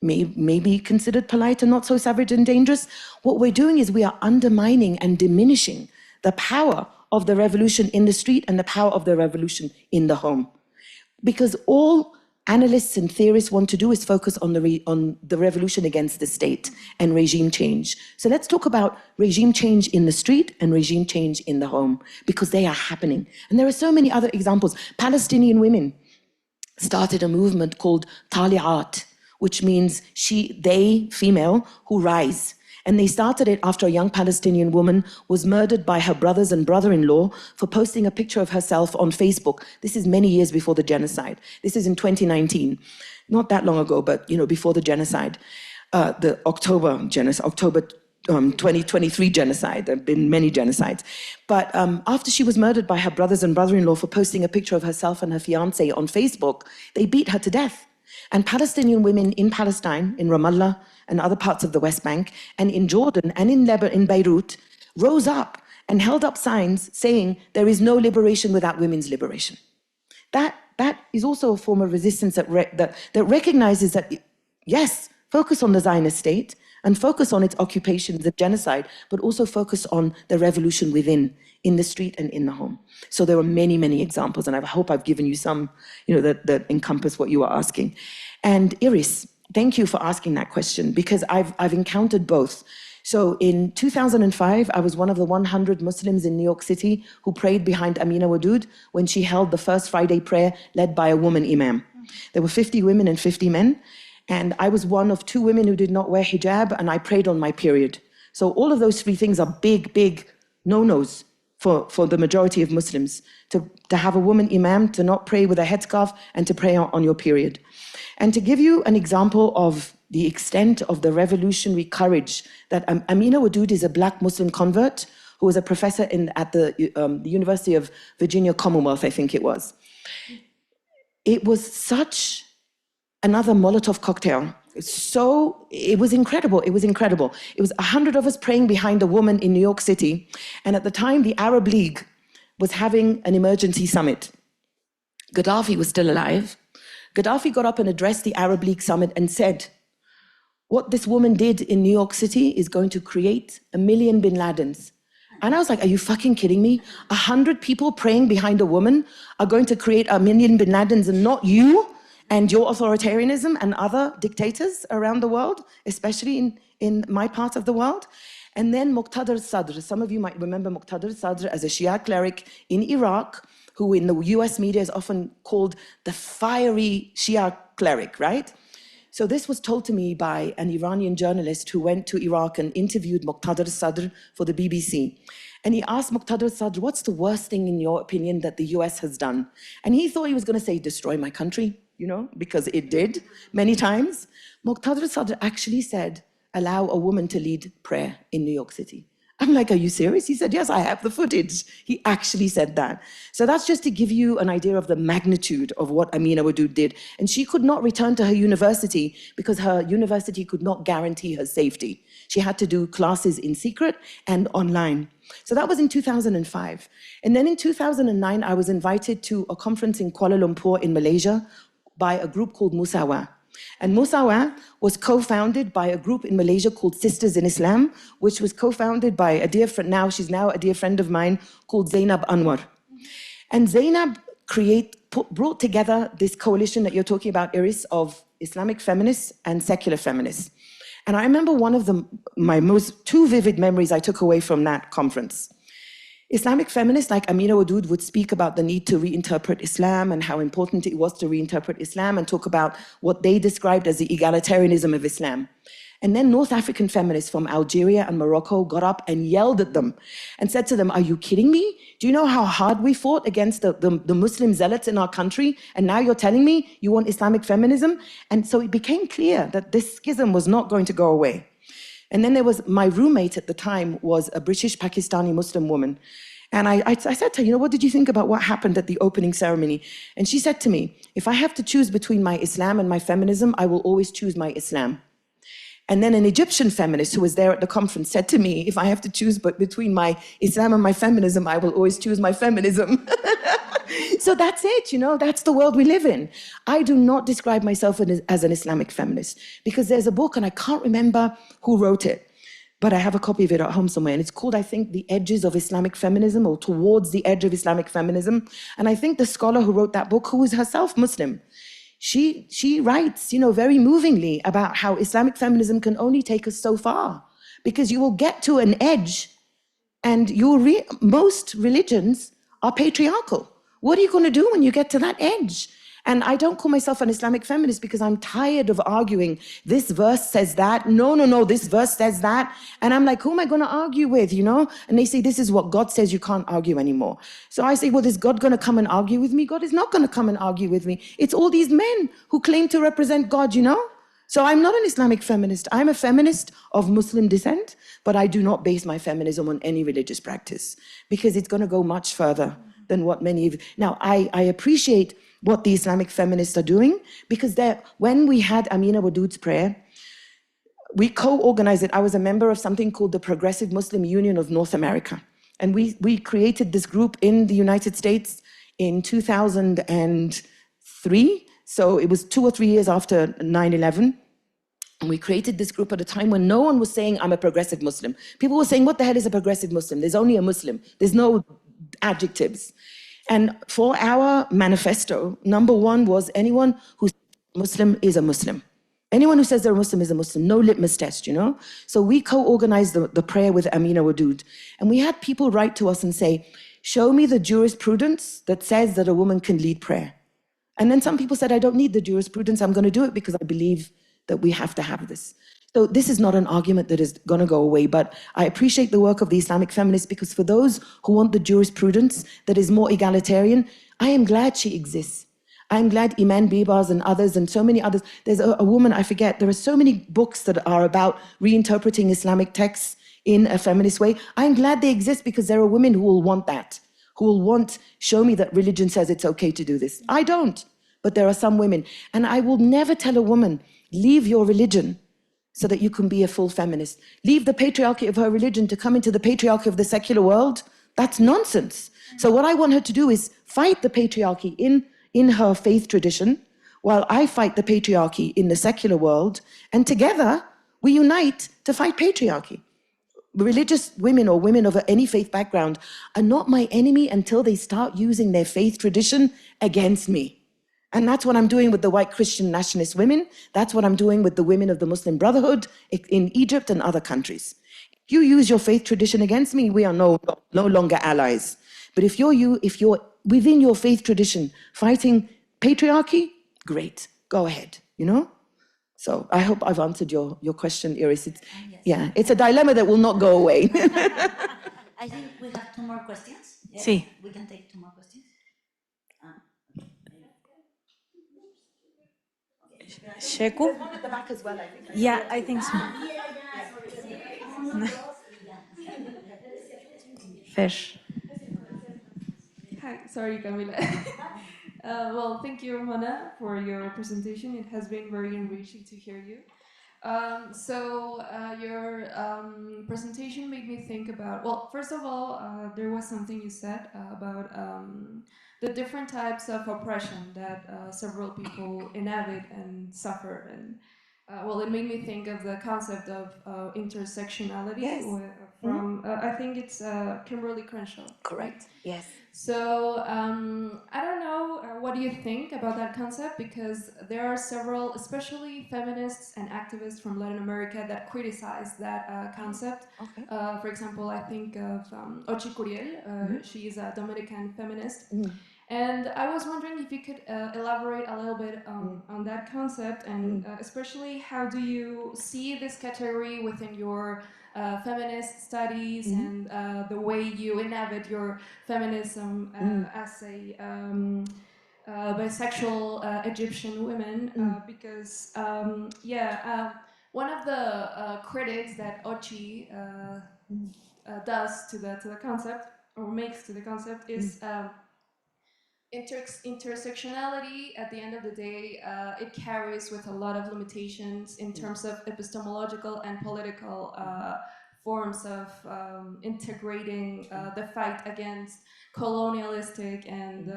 may be considered polite and not so savage and dangerous, what we're doing is we are undermining and diminishing the power of the revolution in the street and the power of the revolution in the home. Because all analysts and theorists want to do is focus on the revolution against the state and regime change. So let's talk about regime change in the street and regime change in the home, because they are happening. And there are so many other examples. Palestinian women started a movement called Tali'at, which means they, female, who rise. And they started it after a young Palestinian woman was murdered by her brothers and brother-in-law for posting a picture of herself on Facebook. This is many years before the genocide. This is in 2019, not that long ago, but before the genocide, the October 2023 genocide. There have been many genocides. But after she was murdered by her brothers and brother-in-law for posting a picture of herself and her fiancé on Facebook, they beat her to death. And Palestinian women in Palestine, in Ramallah, and other parts of the West Bank, and in Jordan, and in Beirut, rose up and held up signs saying there is no liberation without women's liberation. That is also a form of resistance that recognizes that, yes, focus on the Zionist state and focus on its occupations and genocide, but also focus on the revolution within, in the street and in the home. So there are many, many examples, and I hope I've given you some, that encompass what you are asking. And Iris, thank you for asking that question, because I've encountered both. So in 2005, I was one of the 100 Muslims in New York City who prayed behind Amina Wadud when she held the first Friday prayer led by a woman imam. There were 50 women and 50 men, and I was one of 2 women who did not wear hijab, and I prayed on my period. So all of those 3 things are big, big no-nos for the majority of Muslims, to have a woman imam, to not pray with a headscarf, and to pray on your period. And to give you an example of the extent of the revolutionary courage that Amina Wadud is a black Muslim convert who was a professor at the University of Virginia Commonwealth, I think it was. It was such another Molotov cocktail. So it was incredible. It was incredible. It was 100 of us praying behind a woman in New York City. And at the time, the Arab League was having an emergency summit. Gaddafi was still alive. Gaddafi got up and addressed the Arab League summit and said, what this woman did in New York City is going to create 1 million bin Ladens. And I was like, are you fucking kidding me? 100 people praying behind a woman are going to create 1 million bin Ladens, and not you and your authoritarianism and other dictators around the world, especially in my part of the world. And then Muqtada Sadr, some of you might remember Muqtada Sadr as a Shia cleric in Iraq, who in the US media is often called the fiery Shia cleric, right? So this was told to me by an Iranian journalist who went to Iraq and interviewed Muqtada Sadr for the BBC. And he asked Muqtada Sadr, what's the worst thing in your opinion that the US has done? And he thought he was going to say, destroy my country, because it did many times. Muqtada Sadr actually said, allow a woman to lead prayer in New York City. I'm like, are you serious? He said, yes, I have the footage. He actually said that. So that's just to give you an idea of the magnitude of what Amina Wadud did. And she could not return to her university because her university could not guarantee her safety. She had to do classes in secret and online. So that was in 2005. And then in 2009, I was invited to a conference in Kuala Lumpur in Malaysia by a group called Musawa. And Musawa was co-founded by a group in Malaysia called Sisters in Islam, which was co-founded by a dear friend, she's now a dear friend of mine, called Zainab Anwar. And Zainab brought together this coalition that you're talking about, Iris, of Islamic feminists and secular feminists. And I remember one of my most 2 vivid memories I took away from that conference. Islamic feminists like Amina Wadud would speak about the need to reinterpret Islam and how important it was to reinterpret Islam and talk about what they described as the egalitarianism of Islam. And then North African feminists from Algeria and Morocco got up and yelled at them and said to them, are you kidding me? Do you know how hard we fought against the Muslim zealots in our country? And now you're telling me you want Islamic feminism? And so it became clear that this schism was not going to go away. And then there was, my roommate at the time was a British Pakistani Muslim woman. And I said to her, you know, what did you think about what happened at the opening ceremony? And she said to me, if I have to choose between my Islam and my feminism, I will always choose my Islam. And then an Egyptian feminist who was there at the conference said to me, if I have to choose between my Islam and my feminism, I will always choose my feminism. So that's it, you know, that's the world we live in. I do not describe myself as an Islamic feminist because there's a book and I can't remember who wrote it, but I have a copy of it at home somewhere, and it's called, I think, The Edges of Islamic Feminism, or Towards the Edge of Islamic Feminism. And I think the scholar who wrote that book, who is herself Muslim, she writes, you know, very movingly about how Islamic feminism can only take us so far, because you will get to an edge and most religions are patriarchal. What are you going to do when you get to that edge? And I don't call myself an Islamic feminist because I'm tired of arguing, this verse says that, no, this verse says that. And I'm like, who am I going to argue with, you know? And they say, this is what God says, you can't argue anymore. So I say, well, is God going to come and argue with me? God is not going to come and argue with me. It's all these men who claim to represent God, you know? So I'm not an Islamic feminist. I'm a feminist of Muslim descent, but I do not base my feminism on any religious practice because it's going to go much further than what many of... Now, I appreciate what the Islamic feminists are doing, because when we had Amina Wadud's prayer, we co-organized it. I was a member of something called the Progressive Muslim Union of North America. And we created this group in the United States in 2003. So it was 2 or 3 years after 9/11. And we created this group at a time when no one was saying, I'm a progressive Muslim. People were saying, what the hell is a progressive Muslim? There's only a Muslim. There's no adjectives. And for our manifesto, number 1 was anyone who's Muslim is a Muslim. Anyone who says they're a Muslim is a Muslim, no litmus test, you know? So we co-organized the prayer with Amina Wadud. And we had people write to us and say, show me the jurisprudence that says that a woman can lead prayer. And then some people said, I don't need the jurisprudence, I'm going to do it because I believe that we have to have this. So this is not an argument that is going to go away, but I appreciate the work of the Islamic feminists, because for those who want the jurisprudence that is more egalitarian, I am glad she exists. I'm glad Iman Bibas and others and so many others. There's a woman, I forget, there are so many books that are about reinterpreting Islamic texts in a feminist way. I'm glad they exist because there are women who will want that, who will want, show me that religion says it's okay to do this. I don't, but there are some women. And I will never tell a woman, leave your religion so that you can be a full feminist. Leave the patriarchy of her religion to come into the patriarchy of the secular world. That's nonsense. So what I want her to do is fight the patriarchy in her faith tradition, while I fight the patriarchy in the secular world, and together we unite to fight patriarchy. Religious women or women of any faith background are not my enemy until they start using their faith tradition against me. And that's what I'm doing with the white Christian nationalist women. That's what I'm doing with the women of the Muslim Brotherhood in Egypt and other countries. If you use your faith tradition against me, we are no longer allies. But if you're within your faith tradition fighting patriarchy, great, go ahead, you know? So I hope I've answered your question, Iris. Yes. Yeah, it's a dilemma that will not go away. I think we have 2 more questions. Yes? Sí. We can take 2 more questions. Sheku? At the back as well, I think. Yeah, I think so. Fair. Hi, sorry, Camila. Well, thank you, Mona, for your presentation. It has been very enriching to hear you. Your presentation made me think about, well, first of all, there was something you said about the different types of oppression that several people inhabit and suffer. And well, it made me think of the concept of intersectionality. Yes. From, I think it's Kimberly Crenshaw. Correct, yes. So I don't know, what do you think about that concept? Because there are several, especially feminists and activists from Latin America, that criticize that concept. Okay. For example, I think of Ochi Curiel. She is a Dominican feminist. And I was wondering if you could elaborate a little bit on that concept, and especially how do you see this category within your feminist studies and the way you inhabit your feminism as a bisexual Egyptian women, because one of the critics that Ochi does to the concept, or makes to the concept, is intersectionality. At the end of the day, it carries with a lot of limitations in terms of epistemological and political forms of integrating the fight against colonialistic and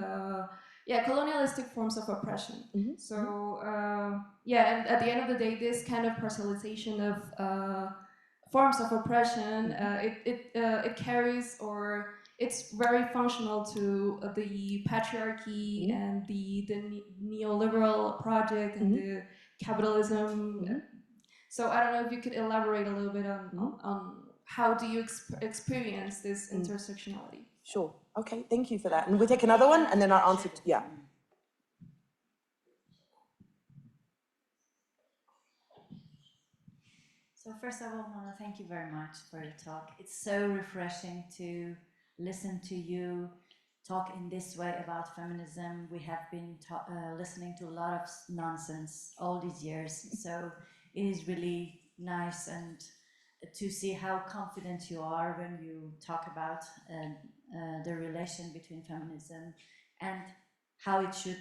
colonialistic forms of oppression. So and at the end of the day, this kind of parcelization of forms of oppression, it carries, or it's very functional to the patriarchy and the neoliberal project and the capitalism. So I don't know if you could elaborate a little bit on how do you experience this intersectionality? Sure. Okay, thank you for that. And we'll take another one, and then I'll answer. Yeah. So first of all, Mona, thank you very much for your talk. It's so refreshing to listen to you talk in this way about feminism. We have been listening to a lot of nonsense all these years, so it is really nice and to see how confident you are when you talk about the relation between feminism and how it should,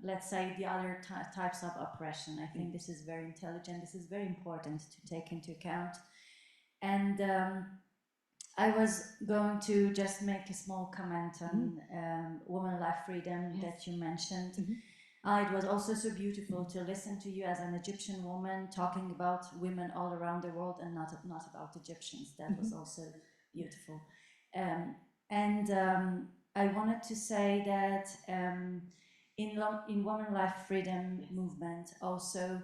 let's say, the other types of oppression. I think this is very intelligent. This is very important to take into account. And I was going to just make a small comment on women life freedom that you mentioned. It was also so beautiful to listen to you as an Egyptian woman talking about women all around the world and not about Egyptians. That was also beautiful. I wanted to say that in women life freedom movement also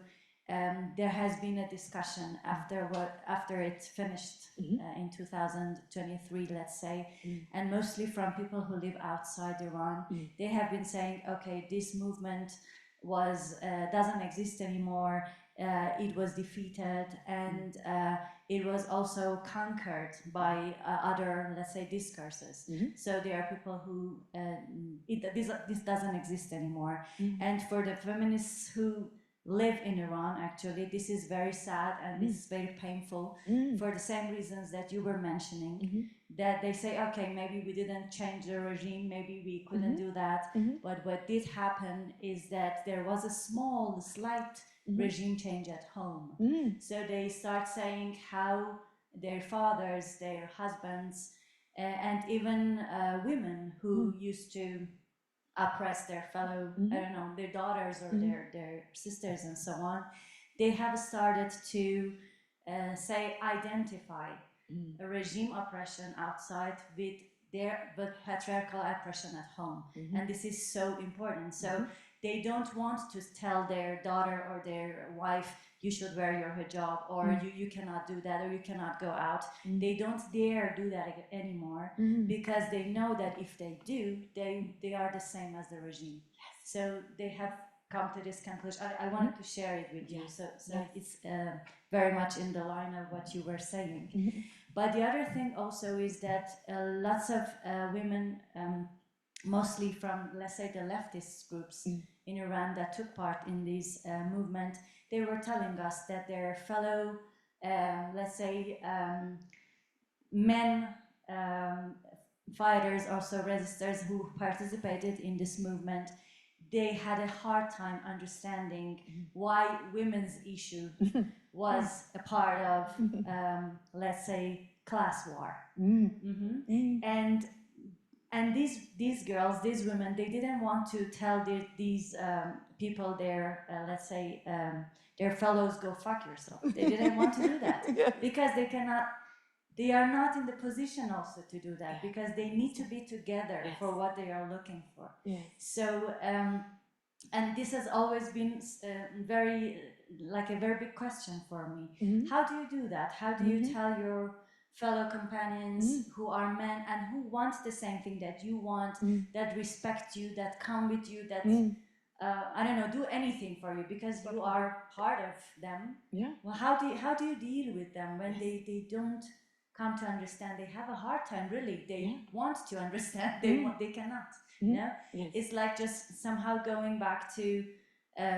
there has been a discussion after it finished in 2023, let's say, and mostly from people who live outside Iran. They have been saying, okay, this movement doesn't exist anymore. It was defeated, and it was also conquered by other, let's say, discourses. So there are people who this doesn't exist anymore. And for the feminists who live in Iran, actually, this is very sad and this is very painful for the same reasons that you were mentioning, that they say, okay, maybe we didn't change the regime, maybe we couldn't do that, but what did happen is that there was a slight regime change at home. So they start saying how their fathers, their husbands, and even women who used to oppress their fellow, I don't know, their daughters or their sisters and so on, they have started to identify a regime oppression outside with patriarchal oppression at home. And this is so important. So they don't want to tell their daughter or their wife, you should wear your hijab, or you cannot do that, or you cannot go out. They don't dare do that anymore because they know that if they do, they are the same as the regime. So they have come to this conclusion. I wanted to share it with you. So it's very much in the line of what you were saying. But the other thing also is that lots of women, mostly from, let's say, the leftist groups in Iran that took part in this movement, they were telling us that their fellow, let's say, men fighters, also resistors who participated in this movement, they had a hard time understanding why women's issue was a part of, let's say, class war. And these girls, these women, they didn't want to tell these people, their, let's say, their fellows, go fuck yourself. They didn't want to do that because they are not in the position also to do that, because they need to be together for what they are looking for. So, and this has always been a very big question for me. How do you do that? How do you tell your fellow companions who are men and who want the same thing that you want, that respect you, that come with you, that I don't know, do anything for you because you are part of them. Yeah. Well, how do you deal with them when they don't come to understand? They have a hard time, really. They want to understand, they cannot. No? Yes. It's like just somehow going back to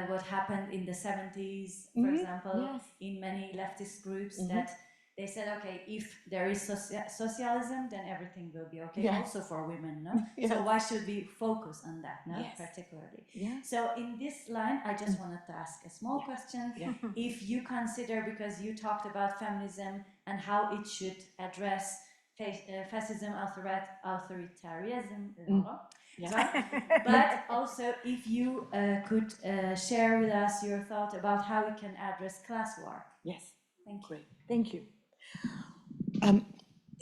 what happened in the 70s, for example, in many leftist groups, that they said, okay, if there is socialism, then everything will be okay, also for women, no? So why should we focus on that, no? Particularly. So in this line, I just wanted to ask a small question. If you consider, because you talked about feminism and how it should address fascism, authoritarianism, but also if you could share with us your thought about how we can address class war. Yes. Thank you. Great. Thank you.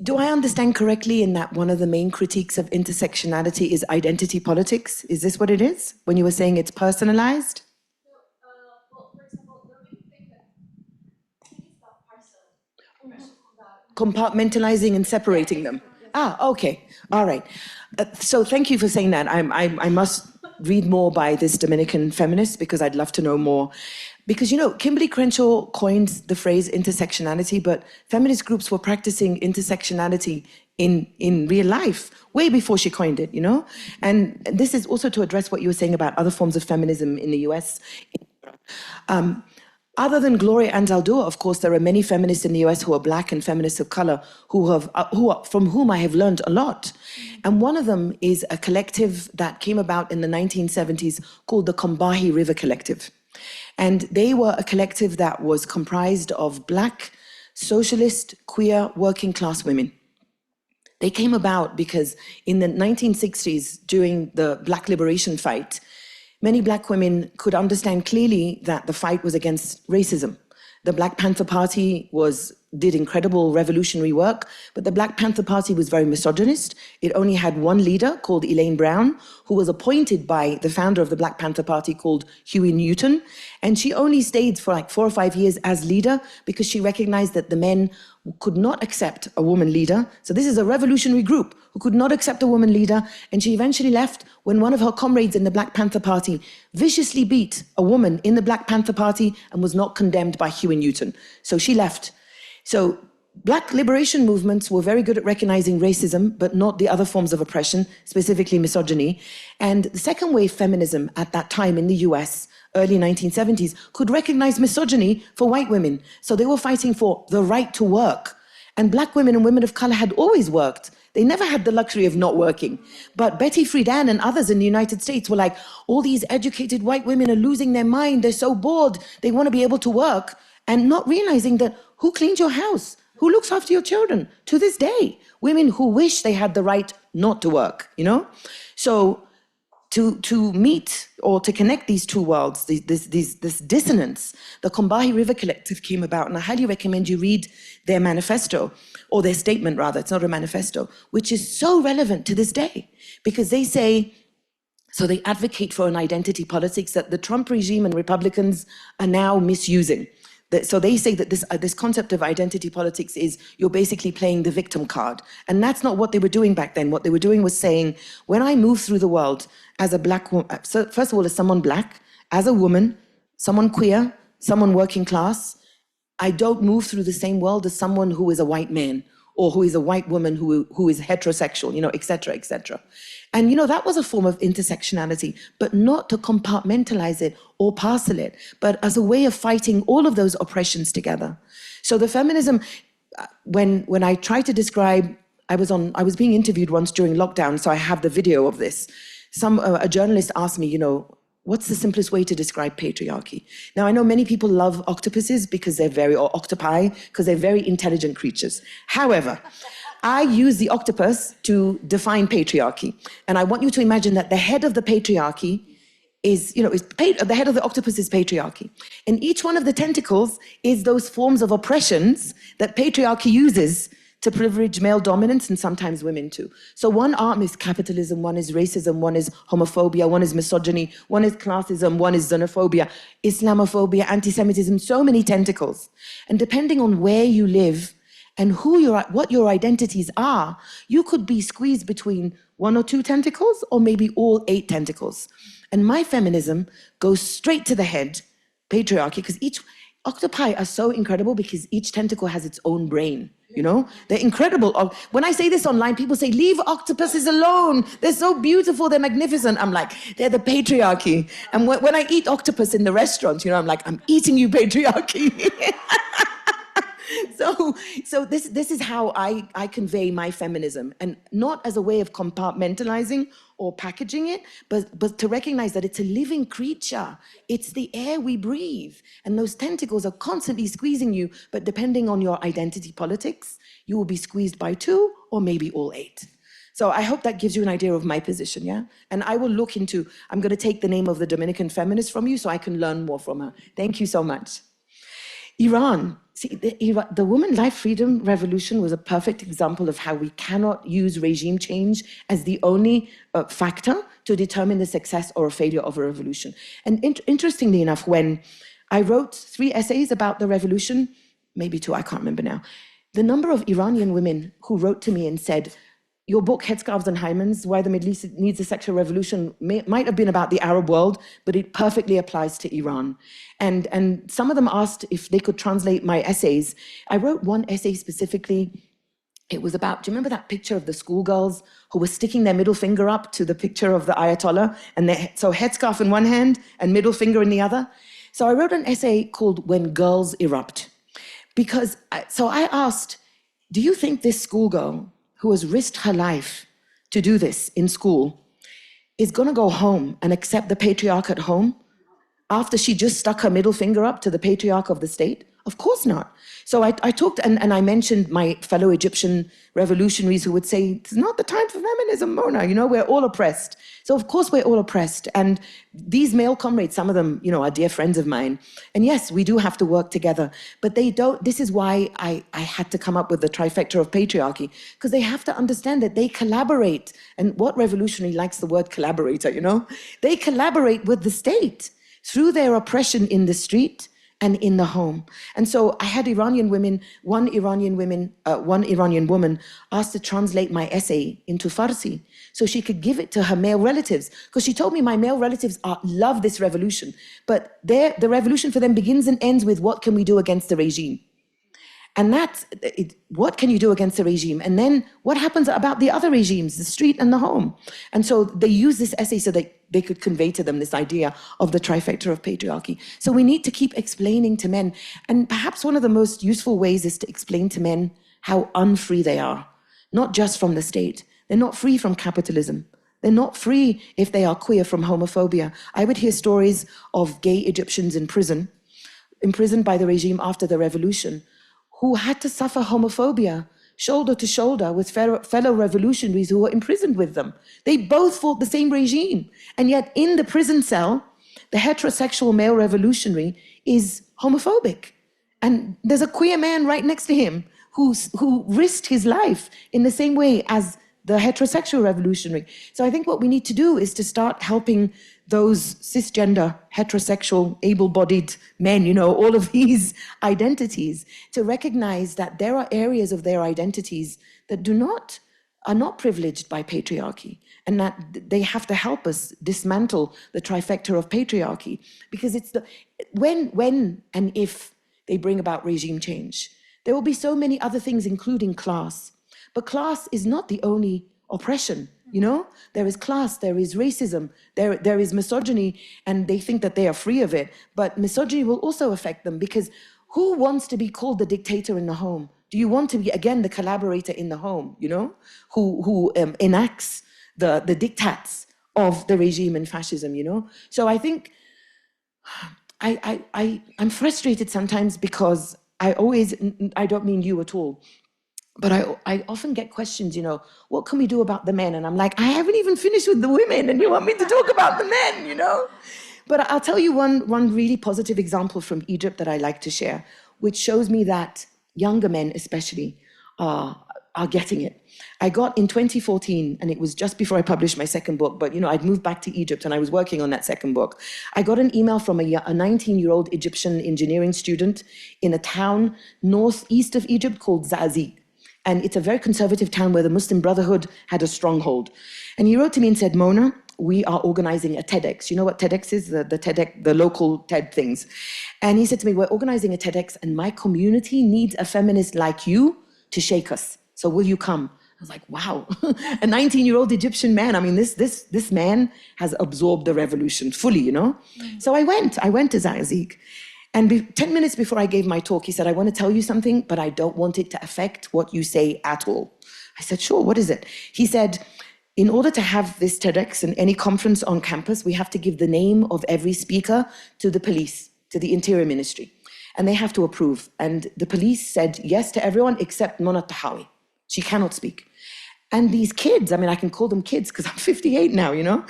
Do I understand correctly in that one of the main critiques of intersectionality is identity politics? Is this what it is? When you were saying it's personalized? Well, for example, there may think that it's about parcel. Compartmentalizing and separating them. Ah, okay. All right. So thank you for saying that. I must read more by this Dominican feminist because I'd love to know more. Because, you know, Kimberly Crenshaw coined the phrase intersectionality, but feminist groups were practicing intersectionality in real life way before she coined it, you know? And this is also to address what you were saying about other forms of feminism in the US. Other than Gloria Anzaldúa, of course, there are many feminists in the US who are Black and feminists of color from whom I have learned a lot. And one of them is a collective that came about in the 1970s called the Combahee River Collective. And they were a collective that was comprised of Black, socialist, queer, working class women. They came about because in the 1960s, during the Black liberation fight, many Black women could understand clearly that the fight was against racism. The Black Panther Party did incredible revolutionary work, but the Black Panther Party was very misogynist. It only had one leader called Elaine Brown, who was appointed by the founder of the Black Panther Party called Huey Newton. And she only stayed for like 4 or 5 years as leader because she recognized that the men could not accept a woman leader. So this is a revolutionary group who could not accept a woman leader. And she eventually left when one of her comrades in the Black Panther Party viciously beat a woman in the Black Panther Party and was not condemned by Huey Newton. So she left. So Black liberation movements were very good at recognizing racism, but not the other forms of oppression, specifically misogyny. And the second wave feminism at that time in the US, early 1970s, could recognize misogyny for white women. So they were fighting for the right to work. And Black women and women of color had always worked. They never had the luxury of not working. But Betty Friedan and others in the United States were like, all these educated white women are losing their mind. They're so bored. They want to be able to work. And not realizing that who cleans your house? Who looks after your children? To this day, women who wish they had the right not to work, you know? So to meet or to connect these two worlds, this dissonance, the Combahee River Collective came about, and I highly recommend you read their manifesto, or their statement rather, it's not a manifesto, which is so relevant to this day, because they say, so they advocate for an identity politics that the Trump regime and Republicans are now misusing. So they say that this concept of identity politics is you're basically playing the victim card. And that's not what they were doing back then. What they were doing was saying, when I move through the world as a Black woman, so first of all, as someone Black, as a woman, someone queer, someone working class, I don't move through the same world as someone who is a white man or who is a white woman who is heterosexual, you know, et cetera, et cetera. And, you know, that was a form of intersectionality, but not to compartmentalize it or parcel it, but as a way of fighting all of those oppressions together. So the feminism, when I try to describe, I was being interviewed once during lockdown, so I have the video of this. A journalist asked me, you know, what's the simplest way to describe patriarchy? Now, I know many people love octopuses or octopi, because they're very intelligent creatures. However, I use the octopus to define patriarchy. And I want you to imagine that the head of the patriarchy is, you know, the head of the octopus is patriarchy. And each one of the tentacles is those forms of oppressions that patriarchy uses to privilege male dominance and sometimes women too. So one arm is capitalism, one is racism, one is homophobia, one is misogyny, one is classism, one is xenophobia, Islamophobia, anti-Semitism, so many tentacles. And depending on where you live and what your identities are, you could be squeezed between 1 or 2 tentacles, or maybe all 8 tentacles. And my feminism goes straight to the head, patriarchy, because octopi are so incredible because each tentacle has its own brain. You know, they're incredible. When I say this online, people say, leave octopuses alone. They're so beautiful. They're magnificent. I'm like, they're the patriarchy. And when I eat octopus in the restaurant, you know, I'm like, I'm eating you, patriarchy. So this is how I convey my feminism, and not as a way of compartmentalizing or packaging it, but to recognize that it's a living creature. It's the air we breathe, and those tentacles are constantly squeezing you, but depending on your identity politics, you will be squeezed by 2 or maybe all 8. So I hope that gives you an idea of my position, yeah? And I will look into, I'm going to take the name of the Dominican feminist from you so I can learn more from her. Thank you so much. Iran. See, the Women Life Freedom Revolution was a perfect example of how we cannot use regime change as the only factor to determine the success or a failure of a revolution. And interestingly enough, when I wrote 3 essays about the revolution, maybe 2, I can't remember now, the number of Iranian women who wrote to me and said, your book, Headscarves and Hymens, Why the Middle East Needs a Sexual Revolution, might have been about the Arab world, but it perfectly applies to Iran. And some of them asked if they could translate my essays. I wrote one essay specifically. It was about, do you remember that picture of the schoolgirls who were sticking their middle finger up to the picture of the Ayatollah? And so headscarf in one hand and middle finger in the other. So I wrote an essay called When Girls Erupt. Because, so I asked, do you think this schoolgirl who has risked her life to do this in school is going to go home and accept the patriarch at home after she just stuck her middle finger up to the patriarch of the state? Of course not. So I talked, and I mentioned my fellow Egyptian revolutionaries who would say, it's not the time for feminism, Mona, you know, we're all oppressed. So of course we're all oppressed. And these male comrades, some of them, you know, are dear friends of mine. And yes, we do have to work together, but they don't, this is why I had to come up with the trifecta of patriarchy, because they have to understand that they collaborate. And what revolutionary likes the word collaborator, you know? They collaborate with the state through their oppression in the street and in the home. And so I had Iranian women, one Iranian woman asked to translate my essay into Farsi so she could give it to her male relatives. Because she told me my male relatives love this revolution, but the revolution for them begins and ends with what can we do against the regime? And that's, what can you do against the regime? And then what happens about the other regimes, the street and the home? And so they use this essay so that they could convey to them this idea of the trifecta of patriarchy. So we need to keep explaining to men. And perhaps one of the most useful ways is to explain to men how unfree they are, not just from the state. They're not free from capitalism. They're not free if they are queer from homophobia. I would hear stories of gay Egyptians in prison, imprisoned by the regime after the revolution, who had to suffer homophobia shoulder to shoulder with fellow revolutionaries who were imprisoned with them. They both fought the same regime. And yet in the prison cell, the heterosexual male revolutionary is homophobic. And there's a queer man right next to him who risked his life in the same way as the heterosexual revolutionary. So I think what we need to do is to start helping those cisgender, heterosexual, able-bodied men, you know, all of these identities, to recognize that there are areas of their identities that are not privileged by patriarchy, and that they have to help us dismantle the trifecta of patriarchy, because it's when and if they bring about regime change, there will be so many other things, including class. But class is not the only oppression. You know, there is class, there is racism, there is misogyny, and they think that they are free of it. But misogyny will also affect them, because who wants to be called the dictator in the home? Do you want to be, again, the collaborator in the home, you know, who enacts the diktats of the regime and fascism, you know? So I think I'm frustrated sometimes because I don't mean you at all, but I often get questions, you know, what can we do about the men? And I'm like, I haven't even finished with the women and you want me to talk about the men, you know? But I'll tell you one really positive example from Egypt that I like to share, which shows me that younger men especially are are getting it. I got in 2014, and it was just before I published my second book, but I'd moved back to Egypt and I was working on that second book. I got an email from a 19-year-old Egyptian engineering student in a town northeast of Egypt called Zaazig. And it's a very conservative town where the Muslim Brotherhood had a stronghold. And he wrote to me and said, Mona, we are organizing a TEDx. You know what TEDx is? The TEDx, the local TED things. And he said to me, we're organizing a TEDx and my community needs a feminist like you to shake us. So will you come? I was like, wow, a 19-year-old Egyptian man. I mean, this man has absorbed the revolution fully, So I went to Zaazig. And 10 minutes before I gave my talk, he said, I want to tell you something, but I don't want it to affect what you say at all. I said, sure, what is it? He said, in order to have this TEDx and any conference on campus, we have to give the name of every speaker to the police, to the Interior Ministry. And they have to approve. And the police said yes to everyone except Mona Eltahawy. She cannot speak. And these kids, I mean, I can call them kids because I'm 58 now,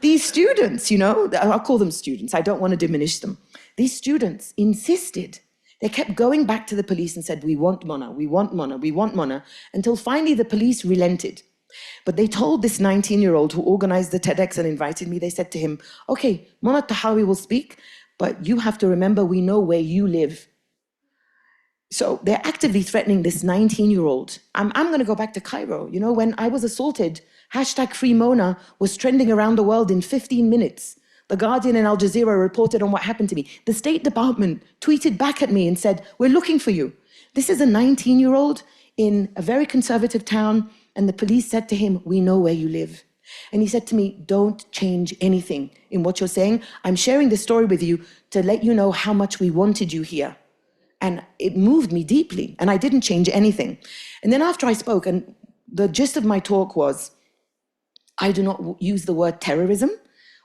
These students, I'll call them students. I don't want to diminish them. These students insisted. They kept going back to the police and said, we want Mona, we want Mona, we want Mona, until finally the police relented. But they told this 19-year-old who organized the TEDx and invited me, they said to him, okay, Mona Eltahawy will speak, but you have to remember we know where you live. So they're actively threatening this 19-year-old. I'm going to go back to Cairo. When I was assaulted, #FreeMona was trending around the world in 15 minutes. The Guardian and Al Jazeera reported on what happened to me. The State Department tweeted back at me and said, we're looking for you. This is a 19-year-old in a very conservative town, and the police said to him, we know where you live. And he said to me, don't change anything in what you're saying. I'm sharing this story with you to let you know how much we wanted you here. And it moved me deeply, and I didn't change anything. And then after I spoke, and the gist of my talk was, I do not use the word terrorism,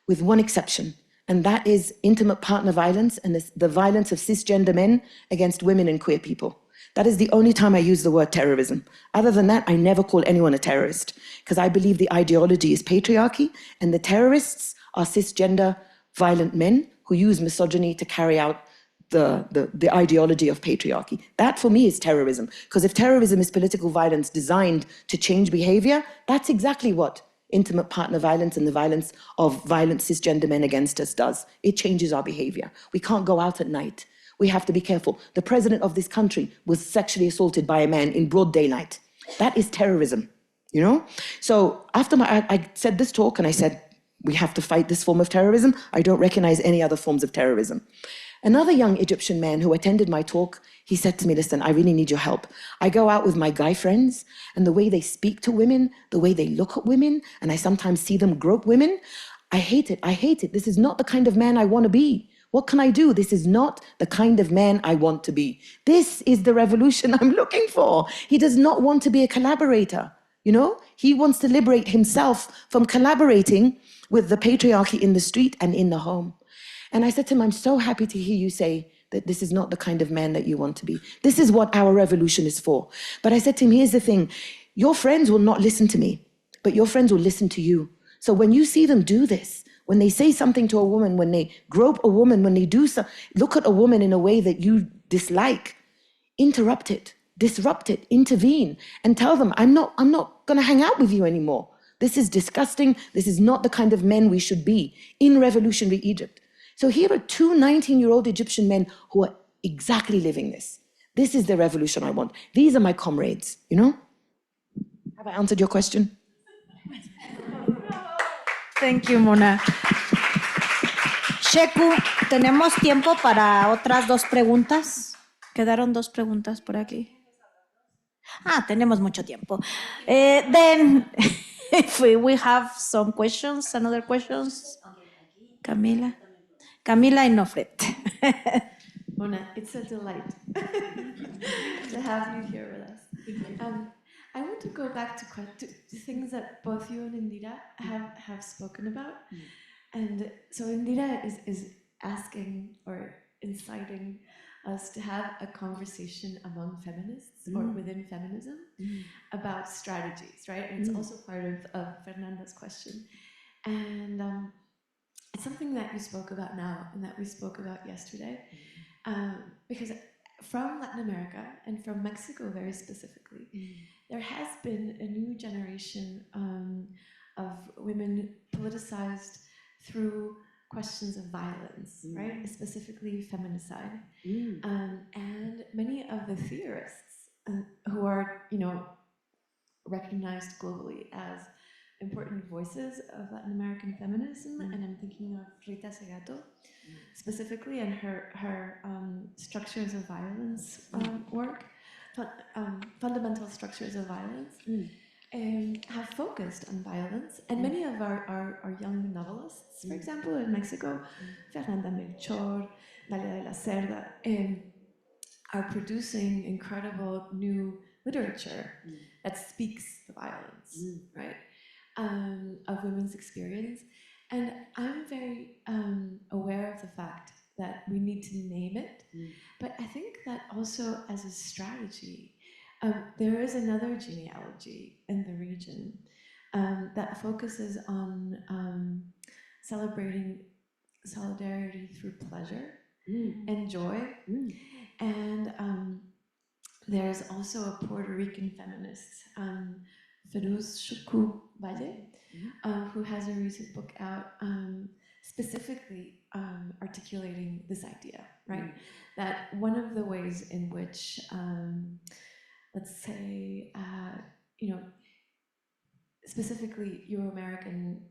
with one exception, and that is intimate partner violence and the violence of cisgender men against women and queer people. That is the only time I use the word terrorism. Other than that, I never call anyone a terrorist, because I believe the ideology is patriarchy, and the terrorists are cisgender violent men who use misogyny to carry out the ideology of patriarchy. That for me is terrorism, because if terrorism is political violence designed to change behavior, that's exactly what intimate partner violence and the violence of violent cisgender men against us does. It changes our behavior. We can't go out at night. We have to be careful. The president of this country was sexually assaulted by a man in broad daylight. That is terrorism, So after I said this talk and I said, we have to fight this form of terrorism, I don't recognize any other forms of terrorism. Another young Egyptian man who attended my talk, he said to me, listen, I really need your help. I go out with my guy friends, and the way they speak to women, the way they look at women, and I sometimes see them grope women, I hate it. I hate it. This is not the kind of man I want to be. What can I do? This is not the kind of man I want to be. This is the revolution I'm looking for. He does not want to be a collaborator, He wants to liberate himself from collaborating with the patriarchy in the street and in the home. And I said to him, I'm so happy to hear you say that this is not the kind of man that you want to be. This is what our revolution is for. But I said to him, here's the thing. Your friends will not listen to me, but your friends will listen to you. So when you see them do this, when they say something to a woman, when they grope a woman, when they look at a woman in a way that you dislike, interrupt it, disrupt it, intervene, and tell them, I'm not going to hang out with you anymore. This is disgusting. This is not the kind of men we should be in revolutionary Egypt. So here are two 19-year-old Egyptian men who are exactly living this. This is the revolution I want. These are my comrades, Have I answered your question? Thank you, Mona. Sheku, ¿tenemos tiempo para otras dos preguntas? Quedaron dos preguntas por aquí. Tenemos mucho tiempo. Then, if we have some questions, another questions. Camila and Nofret. Mona, it's a delight to have you here with us. I want to go back to things that both you and Indira have spoken about. And so Indira is asking or inciting us to have a conversation among feminists or within feminism about strategies, right? And it's also part of Fernanda's question. And it's something that you spoke about now and that we spoke about yesterday. Because from Latin America and from Mexico very specifically, there has been a new generation of women politicized through questions of violence, right? Specifically feminicide. And many of the theorists who are, recognized globally as important voices of Latin American feminism, and I'm thinking of Rita Segato specifically and her structures of violence work, fundamental structures of violence, have focused on violence. And many of our young novelists, for example, in Mexico, Fernanda Melchor, Dalia de la Cerda, are producing incredible new literature that speaks the violence, right, of women's experience. And I'm very aware of the fact that we need to name it, but I think that also as a strategy, there is another genealogy in the region that focuses on celebrating solidarity through pleasure and joy. And there's also a Puerto Rican feminist, Feruz Shuku Valle, who has a recent book out specifically articulating this idea, right? That one of the ways in which, let's say, specifically Euro-American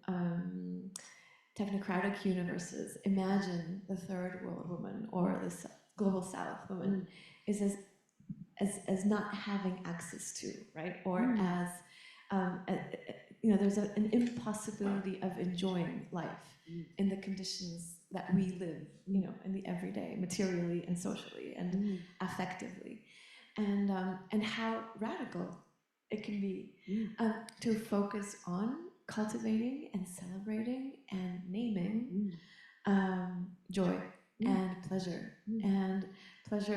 technocratic universes imagine the third world woman or the global south woman is as not having access to, right? Or as, there's an impossibility of enjoying life in the conditions that we live, in the everyday, materially and socially and affectively. And how radical it can be to focus on cultivating and celebrating and naming joy and pleasure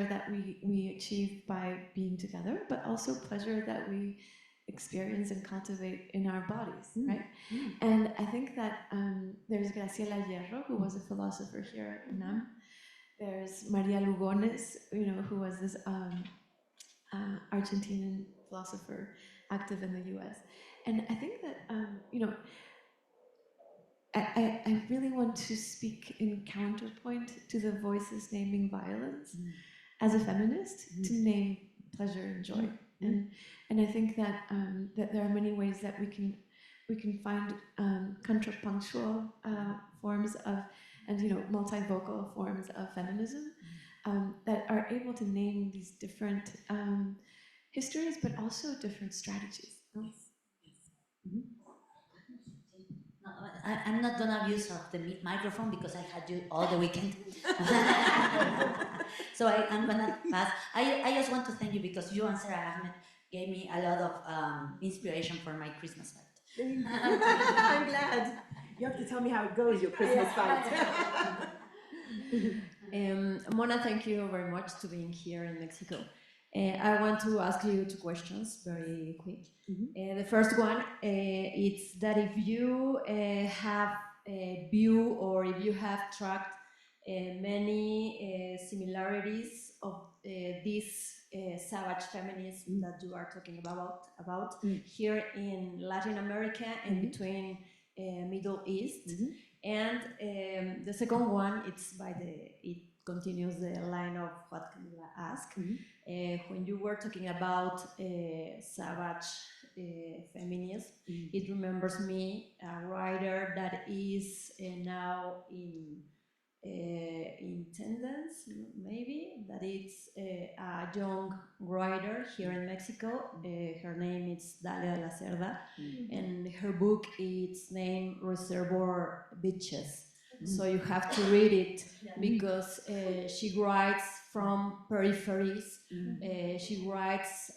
that we achieve by being together, but also pleasure that we experience and cultivate in our bodies, right? And I think that there's Graciela Hierro, who was a philosopher here at UNAM. There's Maria Lugones, who was this Argentinian philosopher active in the US. And I think that, I really want to speak in counterpoint to the voices naming violence as a feminist, to name pleasure and joy. And I think that that there are many ways that we can find contrapunctual forms of, and multivocal forms of feminism that are able to name these different histories, but also different strategies. No, I'm not gonna abuse of the microphone because I had you all the weekend. So I'm gonna pass. I just want to thank you because you and Sarah Ahmed gave me a lot of inspiration for my Christmas fight. I'm glad. You have to tell me how it goes, your Christmas fight. Mona, thank you very much to being here in Mexico. I want to ask you two questions, very quick. The first one is that if you have a view or if you have tracked many similarities of this savage feminism that you are talking about here in Latin America and between Middle East. And the second one, it continues the line of what Camila asked. When you were talking about savage feminism, it remembers me a writer that is now in tendency, maybe, that it's a young writer here in Mexico. Her name is Dalia de la Cerda, and her book is named Reservoir Bitches. So you have to read it because she writes from peripheries. She writes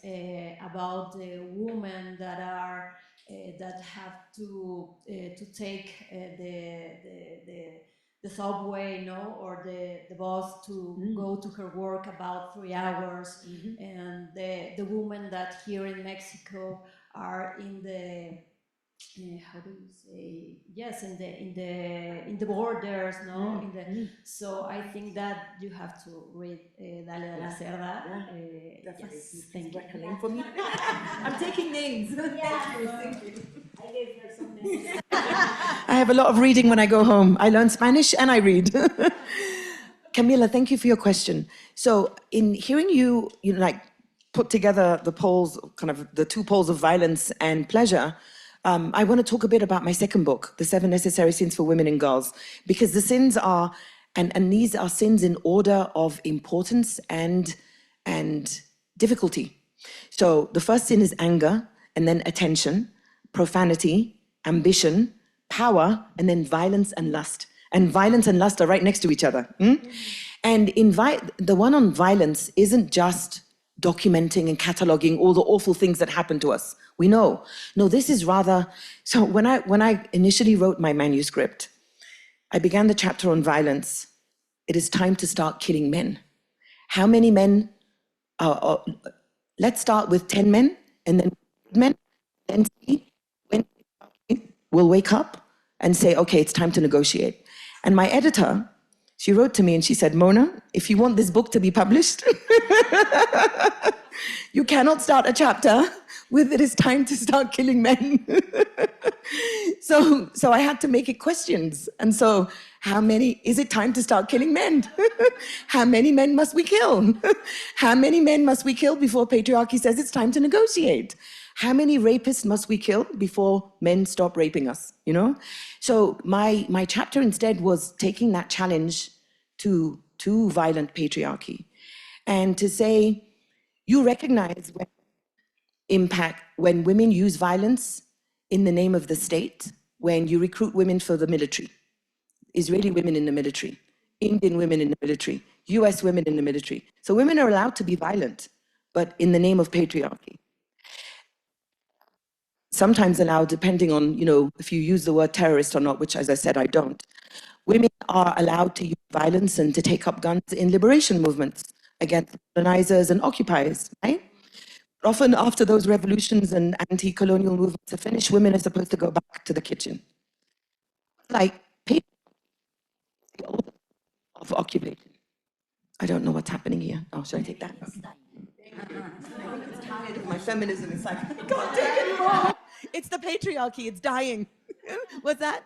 about the women that are that have to take the subway, or the bus to go to her work about 3 hours, and the women that here in Mexico are in the how do you say, yes, in the borders, no, so I think that you have to read Dale de la Cerda. Definitely. Yes, Please thank you. write her name for me. I'm taking names. Thank you. I gave her some names. I have a lot of reading when I go home. I learn Spanish and I read. Camila, thank you for your question. So in hearing you like put together the poles, kind of the two poles of violence and pleasure, I want to talk a bit about my second book, The 7 Necessary Sins for Women and Girls, because the sins are, and these are sins in order of importance and difficulty. So the first sin is anger, and then attention, profanity, ambition, power, and then violence and lust. And violence and lust are right next to each other. And the one on violence isn't just documenting and cataloging all the awful things that happen to us. We know. No, this is rather, so when I initially wrote my manuscript, I began the chapter on violence. It is time to start killing men. How many men let's start with 10 men and then men, and see when we'll wake up and say, okay, it's time to negotiate. And my editor, she wrote to me and she said, Mona, if you want this book to be published, you cannot start a chapter with it is time to start killing men. So I had to make it questions. And so is it time to start killing men? How many men must we kill? How many men must we kill before patriarchy says it's time to negotiate? How many rapists must we kill before men stop raping us, So my chapter instead was taking that challenge to violent patriarchy and to say, you recognize when women use violence in the name of the state, when you recruit women for the military, Israeli women in the military, Indian women in the military, US women in the military. So women are allowed to be violent, but in the name of patriarchy. Sometimes allowed, depending on, if you use the word terrorist or not, which, as I said, I don't. Women are allowed to use violence and to take up guns in liberation movements against colonizers and occupiers, right? Often after those revolutions and anti-colonial movements are finished, women are supposed to go back to the kitchen. Like, of occupation. I don't know what's happening here. Oh, should I take that? Okay. My feminism is like, I can't take it anymore. It's the patriarchy, it's dying. What's that?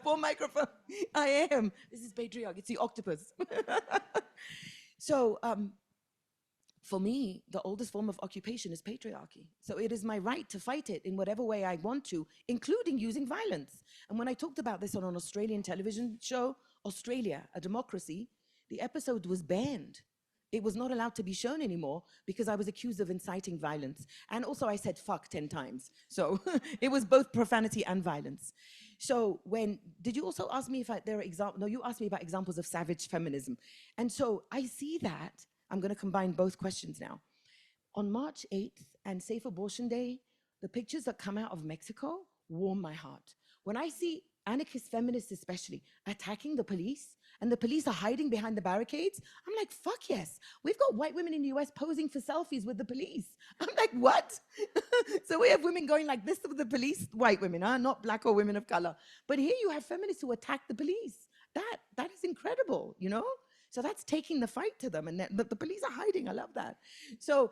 Poor microphone. I am. This is patriarchy, it's the octopus. So, for me, the oldest form of occupation is patriarchy. So it is my right to fight it in whatever way I want to, including using violence. And when I talked about this on an Australian television show, Australia, a democracy, the episode was banned. It was not allowed to be shown anymore because I was accused of inciting violence. And also I said fuck 10 times. So it was both profanity and violence. So did you also ask me if there are examples? No, you asked me about examples of savage feminism. And so I see that. I'm going to combine both questions now. On March 8th and Safe Abortion Day, the pictures that come out of Mexico warm my heart. When I see anarchist feminists especially attacking the police, and the police are hiding behind the barricades, I'm like, fuck yes. We've got white women in the US posing for selfies with the police. I'm like, what? So we have women going like this with the police, white women, not black or women of color. But here you have feminists who attack the police. That is incredible, So that's taking the fight to them, and the police are hiding. I love that. So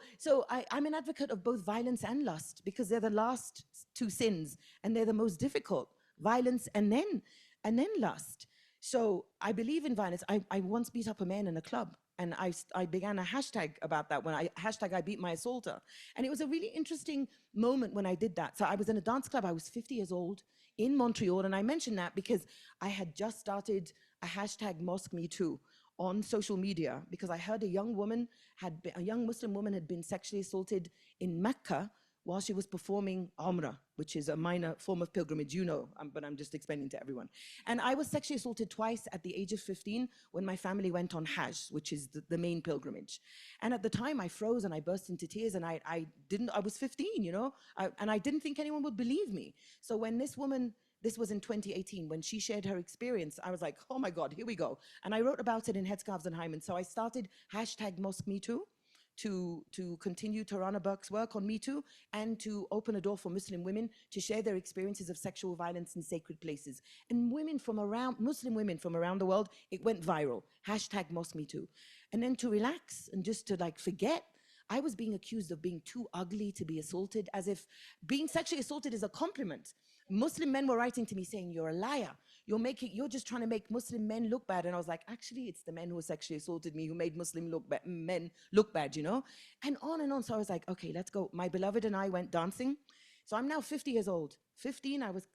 I'm an advocate of both violence and lust because they're the last two sins, and they're the most difficult. Violence and then lust. So I believe in violence. I once beat up a man in a club, and I began a hashtag about that I beat my assaulter. And it was a really interesting moment when I did that. So I was in a dance club. I was 50 years old in Montreal, and I mentioned that because I had just started a hashtag Mosque Me Too on social media because I heard a young Muslim woman had been sexually assaulted in Mecca while she was performing Umrah, which is a minor form of pilgrimage, but I'm just explaining to everyone. And I was sexually assaulted twice at the age of 15 when my family went on Hajj, which is the main pilgrimage. And at the time I froze and I burst into tears, and I was 15, and I didn't think anyone would believe me. So when this was in 2018, when she shared her experience, I was like, oh my God, here we go. And I wrote about it in Headscarves and Hymen. So I started hashtag Mosque Me Too to continue Tarana Burke's work on Me Too and to open a door for Muslim women to share their experiences of sexual violence in sacred places. And Muslim women from around the world, it went viral. #MosqueMeToo. And then to relax and just to like forget, I was being accused of being too ugly to be assaulted, as if being sexually assaulted is a compliment. Muslim men were writing to me saying, you're a liar. You're just trying to make Muslim men look bad. And I was like, actually, it's the men who sexually assaulted me who made men look bad, you know? And on. So I was like, okay, let's go. My beloved and I went dancing. So I'm now 50 years old. 15, I was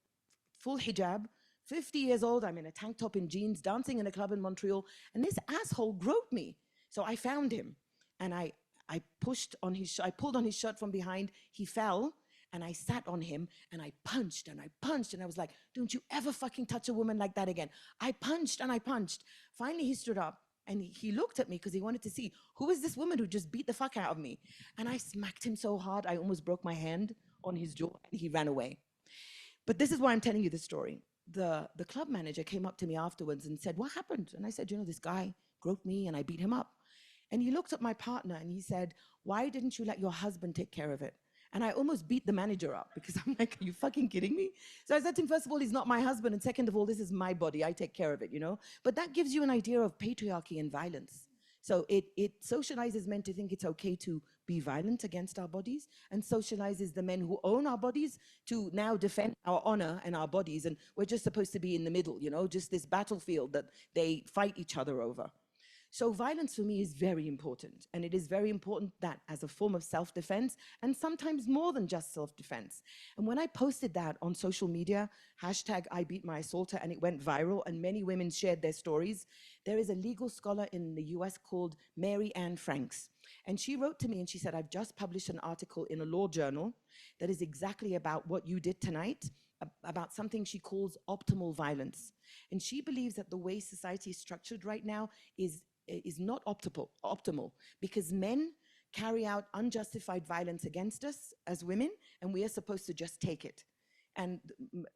full hijab. 50 years old, I'm in a tank top and jeans, dancing in a club in Montreal. And this asshole groped me. So I found him. And I pulled on his shirt from behind. He fell. And I sat on him and I punched and I punched. And I was like, don't you ever fucking touch a woman like that again. I punched and I punched. Finally, he stood up and he looked at me because he wanted to see, who is this woman who just beat the fuck out of me? And I smacked him so hard, I almost broke my hand on his jaw and he ran away. But this is why I'm telling you this story. The club manager came up to me afterwards and said, what happened? And I said, you know, this guy groped me and I beat him up. And he looked at my partner and he said, why didn't you let your husband take care of it? And I almost beat the manager up because I'm like, are you fucking kidding me? So I said to him, first of all, he's not my husband. And second of all, this is my body. I take care of it, you know? But that gives you an idea of patriarchy and violence. So it socializes men to think it's okay to be violent against our bodies and socializes the men who own our bodies to now defend our honor and our bodies. And we're just supposed to be in the middle, you know, just this battlefield that they fight each other over. So violence for me is very important, and it is very important that as a form of self-defense, and sometimes more than just self-defense. And when I posted that on social media, #IBeatMyAssaulter, and it went viral, and many women shared their stories, there is a legal scholar in the US called Mary Ann Franks. And she wrote to me and she said, I've just published an article in a law journal that is exactly about what you did tonight, about something she calls optimal violence. And she believes that the way society is structured right now is not optimal because men carry out unjustified violence against us as women, and we are supposed to just take it. And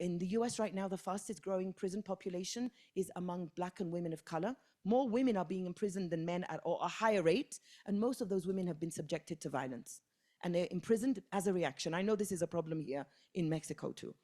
in the US right now, the fastest growing prison population is among Black and women of color. More women are being imprisoned than men at a higher rate, and most of those women have been subjected to violence. And they're imprisoned as a reaction. I know this is a problem here in Mexico too.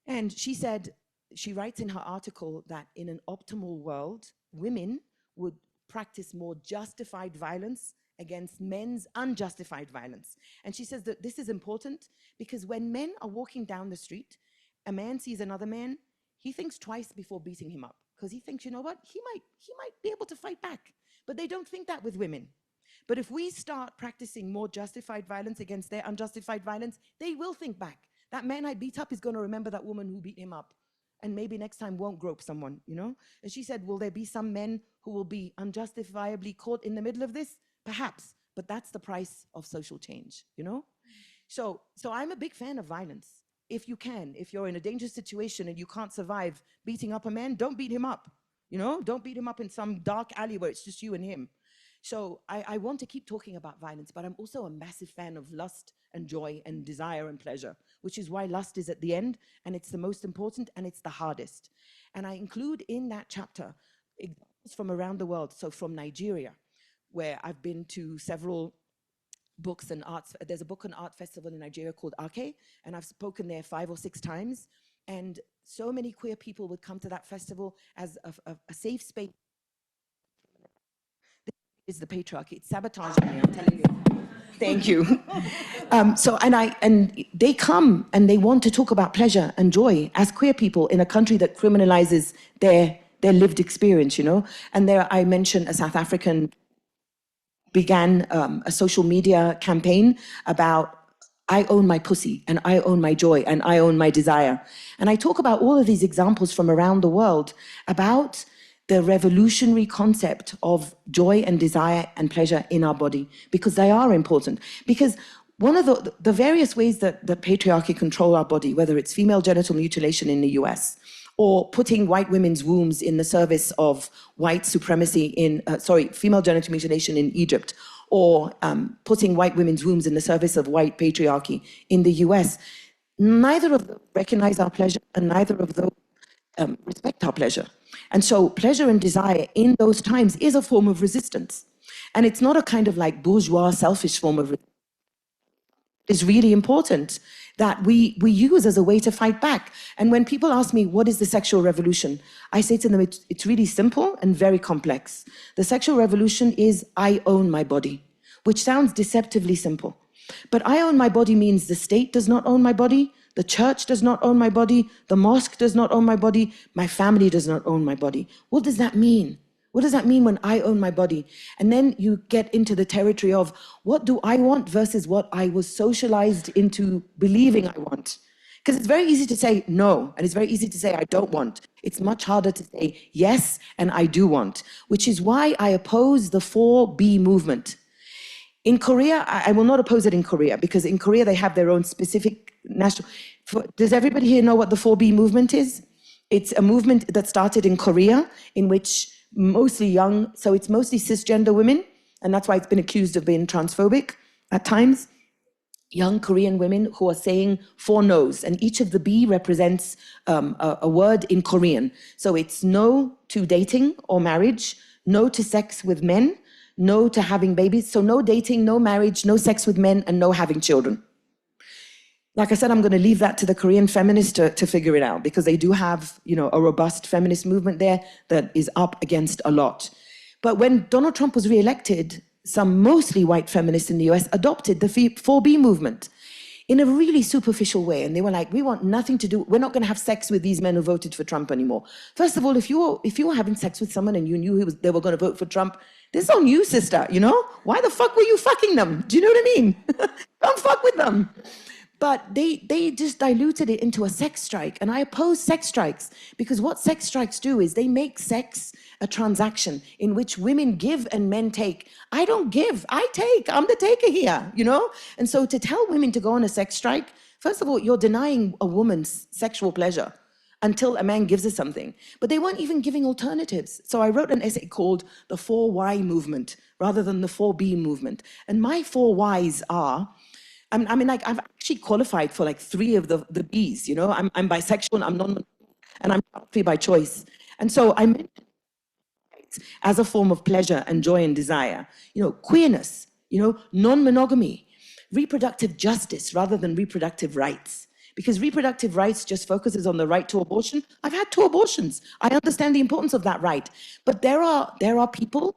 And she said, she writes in her article that in an optimal world, women would practice more justified violence against men's unjustified violence. And she says that this is important because when men are walking down the street, a man sees another man, he thinks twice before beating him up because he thinks, you know what, he might be able to fight back. But they don't think that with women. But if we start practicing more justified violence against their unjustified violence, they will think back. That man I beat up is going to remember that woman who beat him up. And maybe next time won't grope someone, you know? And she said, will there be some men who will be unjustifiably caught in the middle of this? Perhaps, but that's the price of social change, you know? So I'm a big fan of violence. If you can, if you're in a dangerous situation and you can't survive beating up a man, don't beat him up, you know? Don't beat him up in some dark alley where it's just you and him. So I want to keep talking about violence, but I'm also a massive fan of lust and joy and desire and pleasure, which is why lust is at the end, and it's the most important, and it's the hardest. And I include in that chapter examples from around the world. So from Nigeria, where I've been to several books and arts. There's a book and art festival in Nigeria called Ake, and I've spoken there 5 or 6 times. And so many queer people would come to that festival as a safe space. Is the patriarchy. It's sabotaging me, I'm telling you. Thank you. And they come and they want to talk about pleasure and joy as queer people in a country that criminalizes their lived experience, you know. And there I mentioned a South African began a social media campaign about I own my pussy and I own my joy and I own my desire. And I talk about all of these examples from around the world about the revolutionary concept of joy and desire and pleasure in our body, because they are important. Because one of the various ways that the patriarchy control our body, whether it's female genital mutilation in the US, or putting white women's wombs in the service of white supremacy in, female genital mutilation in Egypt, or putting white women's wombs in the service of white patriarchy in the US, neither of them recognize our pleasure and neither of those respect our pleasure. And so pleasure and desire in those times is a form of resistance. And it's not a kind of like bourgeois, selfish form of resistance. It's really important that we use as a way to fight back. And when people ask me, what is the sexual revolution? I say to them, it's really simple and very complex. The sexual revolution is I own my body, which sounds deceptively simple. But I own my body means the state does not own my body, the church does not own my body, the mosque does not own my body, my family does not own my body. What does that mean? What does that mean when I own my body? And then you get into the territory of what do I want versus what I was socialized into believing I want. Because it's very easy to say no, and it's very easy to say I don't want. It's much harder to say yes, and I do want, which is why I oppose the 4B movement. In Korea, I will not oppose it in Korea, because in Korea they have their own specific national... Does everybody here know what the 4B movement is? It's a movement that started in Korea, in which mostly young, so it's mostly cisgender women, and that's why it's been accused of being transphobic at times. Young Korean women who are saying 4 no's, and each of the B represents a word in Korean. So it's no to dating or marriage, no to sex with men, no to having babies. So no dating, no marriage, no sex with men, and no having children. Like I said, I'm going to leave that to the Korean feminists to figure it out, because they do have, you know, a robust feminist movement there that is up against a lot. But when Donald Trump was re-elected, some mostly white feminists in the US adopted the 4B movement in a really superficial way. And they were like, we want nothing to do, we're not going to have sex with these men who voted for Trump anymore. First of all, if you were having sex with someone and you knew they were going to vote for Trump, this is on you, sister, you know? Why the fuck were you fucking them? Do you know what I mean? Don't fuck with them. But they just diluted it into a sex strike. And I oppose sex strikes, because what sex strikes do is they make sex a transaction in which women give and men take. I don't give, I take. I'm the taker here, you know? And so to tell women to go on a sex strike, first of all, you're denying a woman's sexual pleasure until a man gives her something. But they weren't even giving alternatives. So I wrote an essay called the 4Y movement rather than the 4B movement. And my 4 Ys are, I mean, like, I've actually qualified for like 3 of the Bs, you know? I'm bisexual, I'm non, and I'm free by choice. And so I meant as a form of pleasure and joy and desire, you know, queerness, you know, non-monogamy, reproductive justice rather than reproductive rights. Because reproductive rights just focuses on the right to abortion. I've had 2 abortions. I understand the importance of that right. But there are people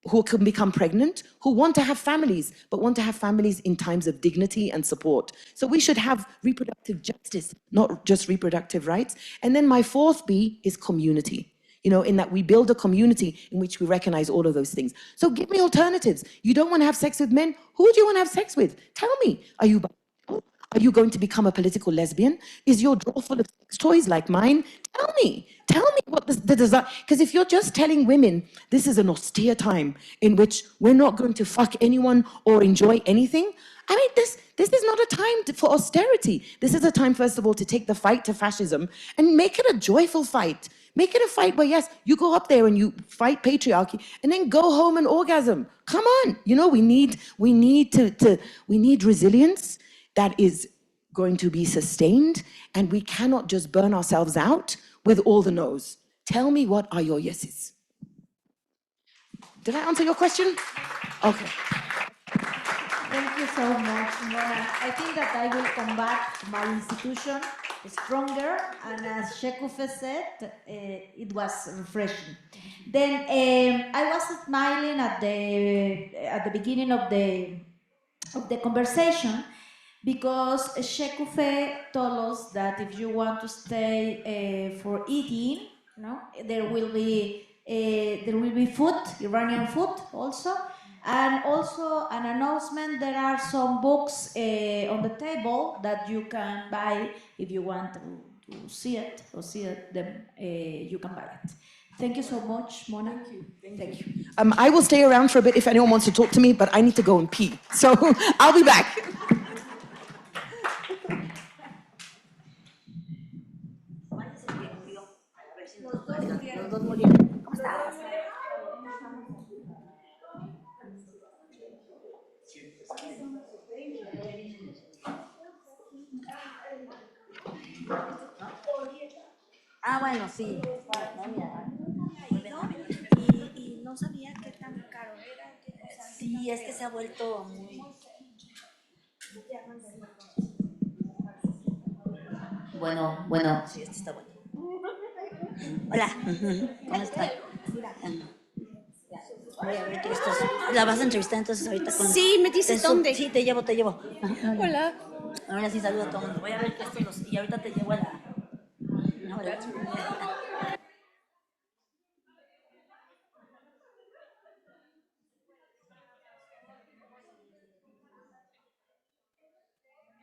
who can become pregnant, who want to have families, but want to have families in times of dignity and support. So we should have reproductive justice, not just reproductive rights. And then my 4th B is community, you know, in that we build a community in which we recognize all of those things. So give me alternatives. You don't want to have sex with men? Who do you want to have sex with? Tell me. Are you bisexual? Are you going to become a political lesbian? Is your drawer full of sex toys like mine? Tell me what the desire, because if you're just telling women, this is an austere time in which we're not going to fuck anyone or enjoy anything, I mean, this is not a time for austerity. This is a time, first of all, to take the fight to fascism and make it a joyful fight. Make it a fight where, yes, you go up there and you fight patriarchy and then go home and orgasm. Come on, you know, we need resilience that is going to be sustained, and we cannot just burn ourselves out with all the no's. Tell me, what are your yeses? Did I answer your question? Okay. Thank you so much, Mona. I think that I will come back to my institution stronger, and as Shekufe said, it was refreshing. Then I was smiling at the beginning of the conversation, because Shekufe told us that if you want to stay for eating, no, there will be food, Iranian food also, and also an announcement. There are some books on the table that you can buy if you want to see it or them. You can buy it. Thank you so much, Mona. Thank you. I will stay around for a bit if anyone wants to talk to me, but I need to go and pee. So I'll be back. Ah, bueno, sí. Y no sabía qué tan caro era. Sí, es que se ha vuelto muy... Bueno, sí, este está bueno. Hola, ¿cómo estás? Voy a ver que esto la vas a entrevistar entonces ahorita con... Sí, me dices dónde. Sí, te llevo. Hola. Ahora sí saludo a todo el mundo. Voy a ver que estos los... Y ahorita te llevo a la... No,